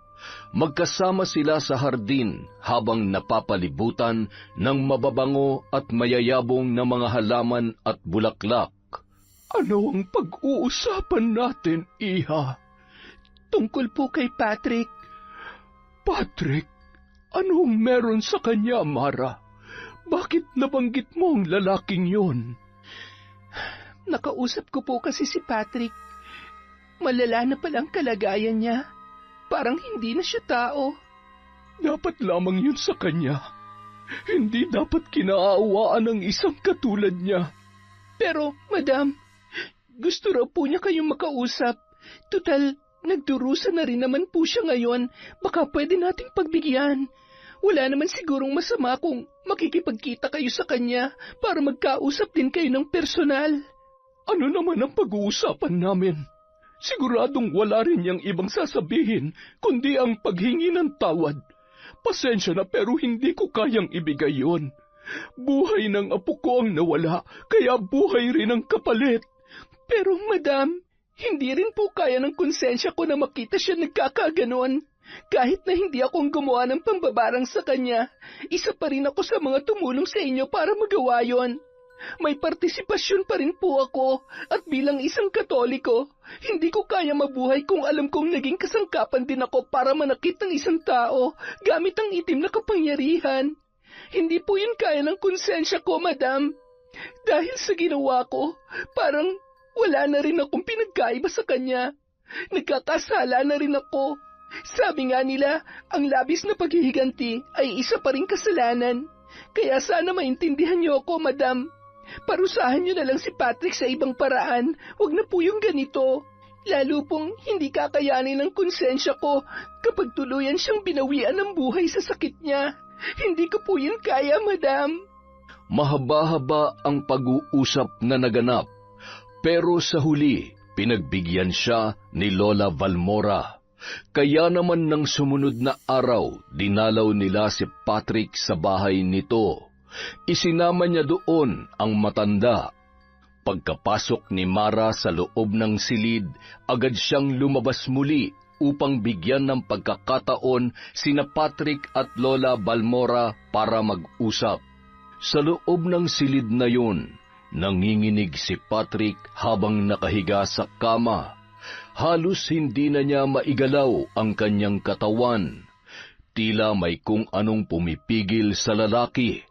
Magkasama sila sa hardin habang napapalibutan ng mababango at mayayabong na mga halaman at bulaklak. Ano ang pag-uusapan natin, Iha? Tungkol po kay Patrick. Patrick, anong meron sa kanya, Mara? Bakit nabanggit mo ang lalaking yon? Nakausap ko po kasi si Patrick. Malala na palang kalagayan niya. Parang hindi na siya tao. Dapat lamang yun sa kanya. Hindi dapat kinaawaan ng isang katulad niya. Pero, Madam, gusto raw po niya kayong makausap. Tutal, nagdurusa na rin naman po siya ngayon. Baka pwede nating pagbigyan. Wala naman sigurong masama kung makikipagkita kayo sa kanya para magkausap din kayo ng personal. Ano naman ang pag-uusapan namin? Siguradong wala rin niyang ibang sasabihin kundi ang paghingi ng tawad. Pasensya na pero hindi ko kayang ibigay yon. Buhay ng apo ko ang nawala, kaya buhay rin ang kapalit. Pero Madam, hindi rin po kaya ng konsensya ko na makita siya nagkakaganon. Kahit na hindi akong gumawa ng pambabarang sa kanya, isa pa rin ako sa mga tumulong sa inyo para magawa yon. May partisipasyon pa rin po ako at bilang isang Katoliko, hindi ko kaya mabuhay kung alam kong naging kasangkapan din ako para manakit ng isang tao gamit ang itim na kapangyarihan. Hindi po yun kaya ng konsensya ko, Madam. Dahil sa ginawa ko, parang wala na rin akong pinagkaiba sa kanya. Nagkakasala na rin ako. Sabi nga nila, ang labis na paghihiganti ay isa pa ring kasalanan. Kaya sana maintindihan niyo ako, Madam. Parusahan niyo na lang si Patrick sa ibang paraan. Huwag na po yung ganito. Lalo pong hindi kakayanin ng konsensya ko kapag tuluyan siyang binawian ng buhay sa sakit niya. Hindi ko po yun kaya, Madam. Mahaba-haba ang pag-uusap na naganap, pero sa huli, pinagbigyan siya ni Lola Valmora. Kaya naman ng sumunod na araw, dinalaw nila si Patrick sa bahay nito. Isinama niya doon ang matanda. Pagkapasok ni Mara sa loob ng silid, agad siyang lumabas muli upang bigyan ng pagkakataon sina Patrick at Lola Valmora para mag-usap. Sa loob ng silid na yun, nanginginig si Patrick habang nakahiga sa kama. Halos hindi na niya maigalaw ang kanyang katawan. Tila may kung anong pumipigil sa lalaki.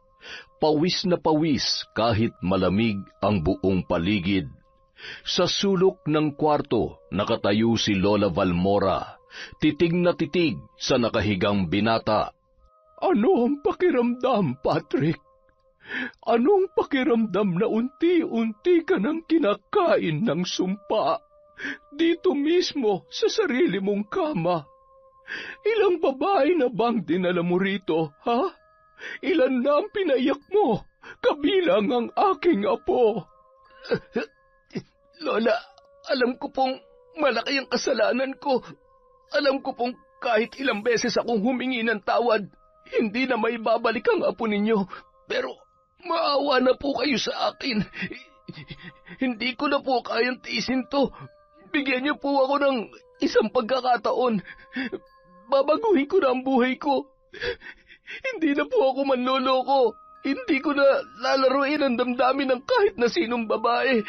Pawis na pawis kahit malamig ang buong paligid. Sa sulok ng kwarto, nakatayo si Lola Valmora, titig na titig sa nakahigang binata. Ano ang pakiramdam, Patrick? Anong pakiramdam na unti-unti ka nang kinakain ng sumpa? Dito mismo sa sarili mong kama. Ilang babae na bang dinala mo rito, ha? Ilan na ang pinaiyak mo, kabilang ang aking apo? Lola, alam ko pong malaki ang kasalanan ko. Alam ko pong kahit ilang beses akong humingi ng tawad, hindi na may babalik ang apo ninyo. Pero maawa na po kayo sa akin. Hindi ko na po kayang tiisin to. Bigyan niyo po ako ng isang pagkakataon. Babaguhin ko na ang buhay ko. Hindi na po ako manloloko. Hindi ko na lalaruin ang damdamin ng kahit na sinong babae.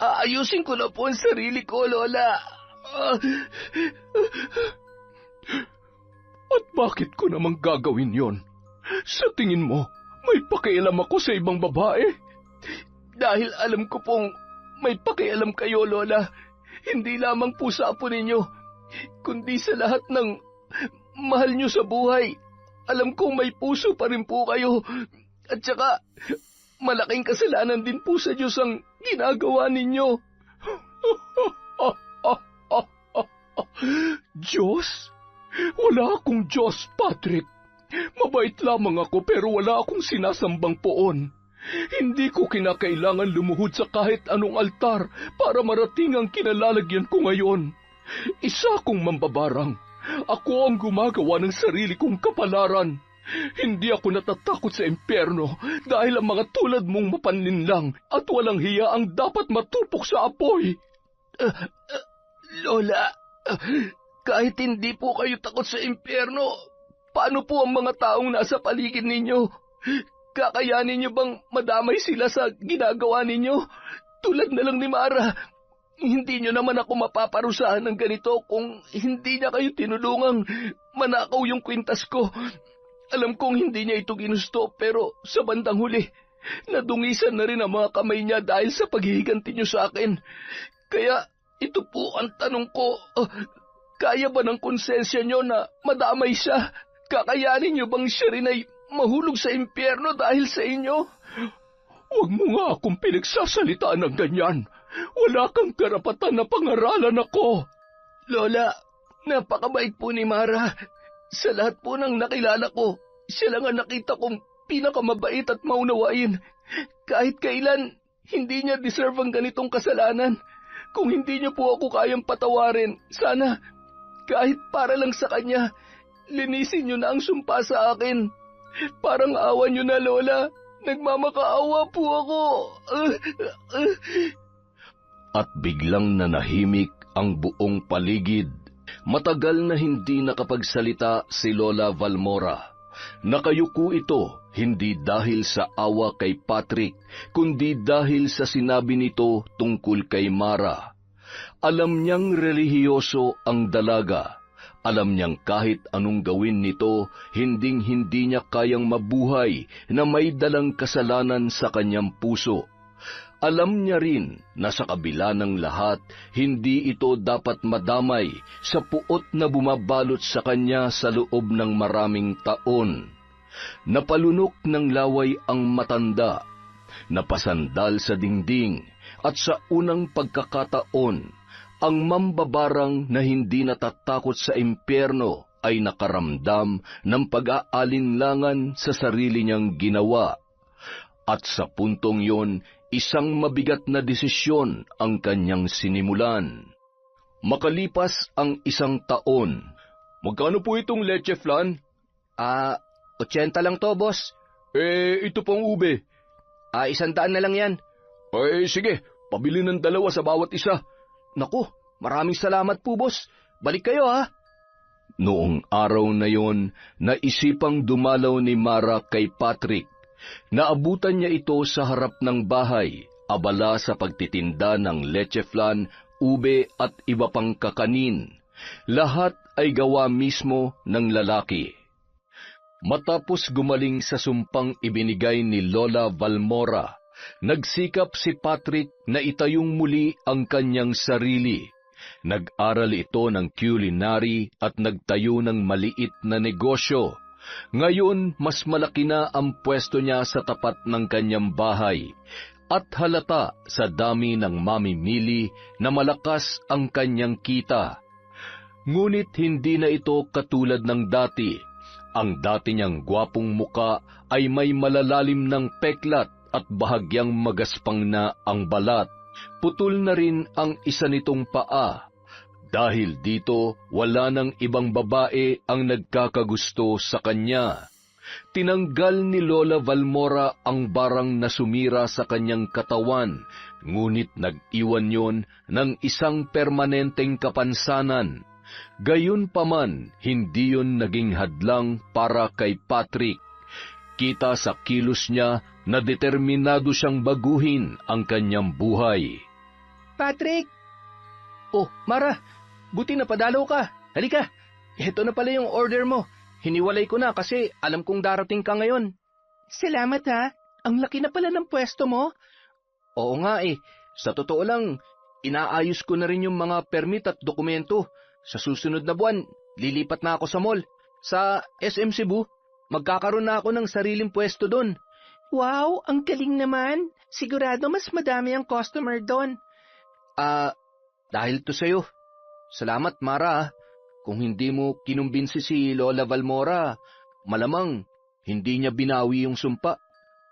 Aayusin ko na po ang sarili ko, Lola. At bakit ko naman gagawin yon? Sa tingin mo, may pakialam ako sa ibang babae? Dahil alam ko pong may pakialam kayo, Lola. Hindi lamang po sa apo ninyo, kundi sa lahat ng mahal nyo sa buhay. Alam kong may puso pa rin po kayo. At saka, malaking kasalanan din po sa Diyos ang ginagawa ninyo. Diyos? Wala akong Diyos, Patrick. Mabait lamang ako pero wala akong sinasambang poon. Hindi ko kinakailangan lumuhod sa kahit anong altar para marating ang kinalalagyan ko ngayon. Isa akong mambabarang. Ako ang gumagawa ng sarili kong kapalaran. Hindi ako natatakot sa impyerno dahil ang mga tulad mong mapanlinlang at walang hiya ang dapat matupok sa apoy. Lola, kahit hindi po kayo takot sa impyerno, paano po ang mga taong nasa paligid ninyo? Kakayanin niyo bang madamay sila sa ginagawa ninyo? Tulad na lang ni Mara. Hindi niyo naman ako mapaparusahan ng ganito kung hindi niya kayo tinulungang manakaw yung kwintas ko. Alam kong hindi niya ito ginusto pero sa bandang huli, nadungisan na rin ang mga kamay niya dahil sa paghihiganti niyo sa akin. Kaya ito po ang tanong ko, kaya ba ng konsensya niyo na madamay siya? Kakayanin niyo bang siya rin ay mahulog sa impyerno dahil sa inyo? Huwag mo nga akong pinagsasalitaan ng ganyan. Wala kang karapatan na pangaralan ako. Lola, napakabait po ni Mara. Sa lahat po ng nakilala ko, siya lang ang nakita kong pinakamabait at maunawain. Kahit kailan, hindi niya deserve ang ganitong kasalanan. Kung hindi niyo po ako kayang patawarin, sana, kahit para lang sa kanya, linisin niyo na ang sumpa sa akin. Parang awa niyo na, Lola. Nagmamakaawa po ako. At biglang nanahimik ang buong paligid. Matagal na hindi nakapagsalita si Lola Valmora. Nakayuko ito hindi dahil sa awa kay Patrick, kundi dahil sa sinabi nito tungkol kay Mara. Alam niyang relihiyoso ang dalaga. Alam niyang kahit anong gawin nito, hinding-hindi niya kayang mabuhay na may dalang kasalanan sa kanyang puso. Alam niya rin na sa kabila ng lahat, hindi ito dapat madamay sa puot na bumabalot sa kanya sa loob ng maraming taon. Napalunok ng laway ang matanda, napasandal sa dingding, at sa unang pagkakataon, ang mambabarang na hindi natatakot sa impyerno ay nakaramdam ng pag-aalinlangan sa sarili niyang ginawa. At sa puntong yon, isang mabigat na desisyon ang kanyang sinimulan. Makalipas ang isang taon. Magkano po itong leche flan? 80 lang to, boss. Ito pong ube. 100 na lang yan. Sige, pabili ng 2 sa bawat isa. Naku, maraming salamat po, boss. Balik kayo, ha? Noong araw na yon, naisipang dumalaw ni Mara kay Patrick. Naabutan niya ito sa harap ng bahay, abala sa pagtitinda ng leche flan, ube at iba pang kakanin. Lahat ay gawa mismo ng lalaki. Matapos gumaling sa sumpang ibinigay ni Lola Valmora, nagsikap si Patrick na itayong muli ang kanyang sarili. Nag-aral ito ng culinary at nagtayo ng maliit na negosyo. Ngayon, mas malaki na ang pwesto niya sa tapat ng kanyang bahay. At halata sa dami ng mamimili na malakas ang kanyang kita. Ngunit hindi na ito katulad ng dati. Ang dati niyang gwapong muka ay may malalalim ng peklat at bahagyang magaspang na ang balat. Putol na rin ang isa nitong paa. Dahil dito, wala nang ibang babae ang nagkakagusto sa kanya. Tinanggal ni Lola Valmora ang barang na sumira sa kanyang katawan, ngunit nag-iwan yon ng isang permanenteng kapansanan. Gayunpaman, hindi yon naging hadlang para kay Patrick. Kita sa kilos niya na determinado siyang baguhin ang kanyang buhay. Patrick! Oh, Mara, buti na padalaw ka. Halika, ito na pala yung order mo. Hiniwalay ko na kasi alam kong darating ka ngayon. Salamat ha. Ang laki na pala ng pwesto mo. Oo nga eh. Sa totoo lang, inaayos ko na rin yung mga permit at dokumento. Sa susunod na buwan, lilipat na ako sa mall. Sa SM Cebu, magkakaroon na ako ng sariling pwesto doon. Wow, ang galing naman. Sigurado mas madami ang customer doon. Dahil to sa'yo. Salamat, Mara. Kung hindi mo kinumbinsi si Lola Valmora, malamang hindi niya binawi yung sumpa.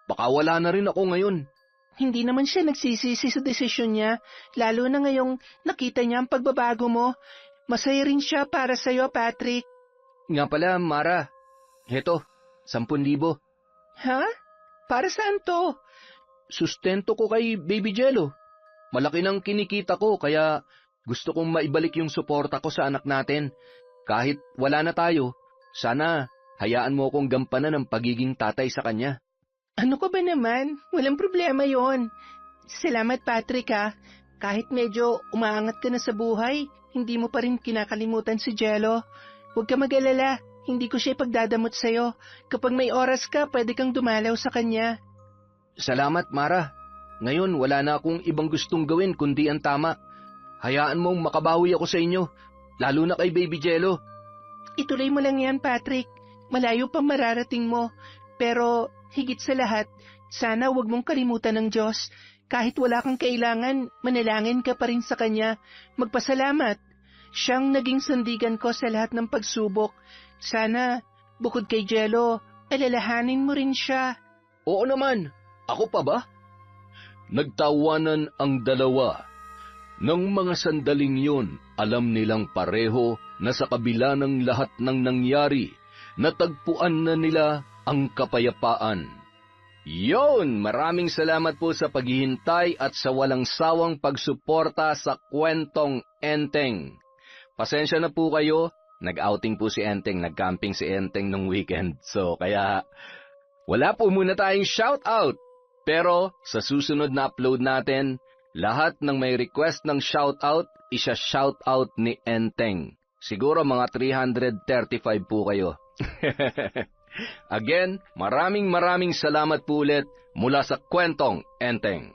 Baka wala na rin ako ngayon. Hindi naman siya nagsisisi sa desisyon niya, lalo na ngayong nakita niya ang pagbabago mo. Masaya rin siya para sa'yo, Patrick. Nga pala, Mara. Heto, 10,000. Ha? Para saan to? Sustento ko kay Baby Jello. Malaki nang kinikita ko, kaya gusto kong maibalik yung suporta ko sa anak natin. Kahit wala na tayo, sana hayaan mo akong gampanan ng pagiging tatay sa kanya. Ano ka ba naman? Walang problema yon. Salamat, Patrick ha. Kahit medyo umaangat ka na sa buhay, hindi mo pa rin kinakalimutan si Jello. Huwag ka mag-alala, hindi ko siya ipagdadamot sa'yo. Kapag may oras ka, pwede kang dumalaw sa kanya. Salamat, Mara. Ngayon, wala na akong ibang gustong gawin kundi ang tama. Hayaan mong makabawi ako sa inyo, lalo na kay Baby Jello. Ituloy mo lang yan, Patrick. Malayo pa mararating mo. Pero higit sa lahat, sana huwag mong kalimutan ng Diyos. Kahit wala kang kailangan, manalangin ka pa rin sa Kanya. Magpasalamat. Siyang naging sandigan ko sa lahat ng pagsubok. Sana, bukod kay Jello, alalahanin mo rin siya. Oo naman. Ako pa ba? Nagtawanan ang dalawa. Nang mga sandaling yun, alam nilang pareho na sa kabila ng lahat ng nangyari, natagpuan na nila ang kapayapaan. Yon, maraming salamat po sa paghihintay at sa walang sawang pagsuporta sa kwentong Enteng. Pasensya na po kayo, nag-outing po si Enteng, nag-camping si Enteng nung weekend. So kaya wala po muna tayong shoutout. Pero sa susunod na upload natin, lahat ng may request ng shoutout, isa-shoutout ni Enteng. Siguro mga 335 po kayo. Again, maraming salamat po ulit mula sa kwentong Enteng.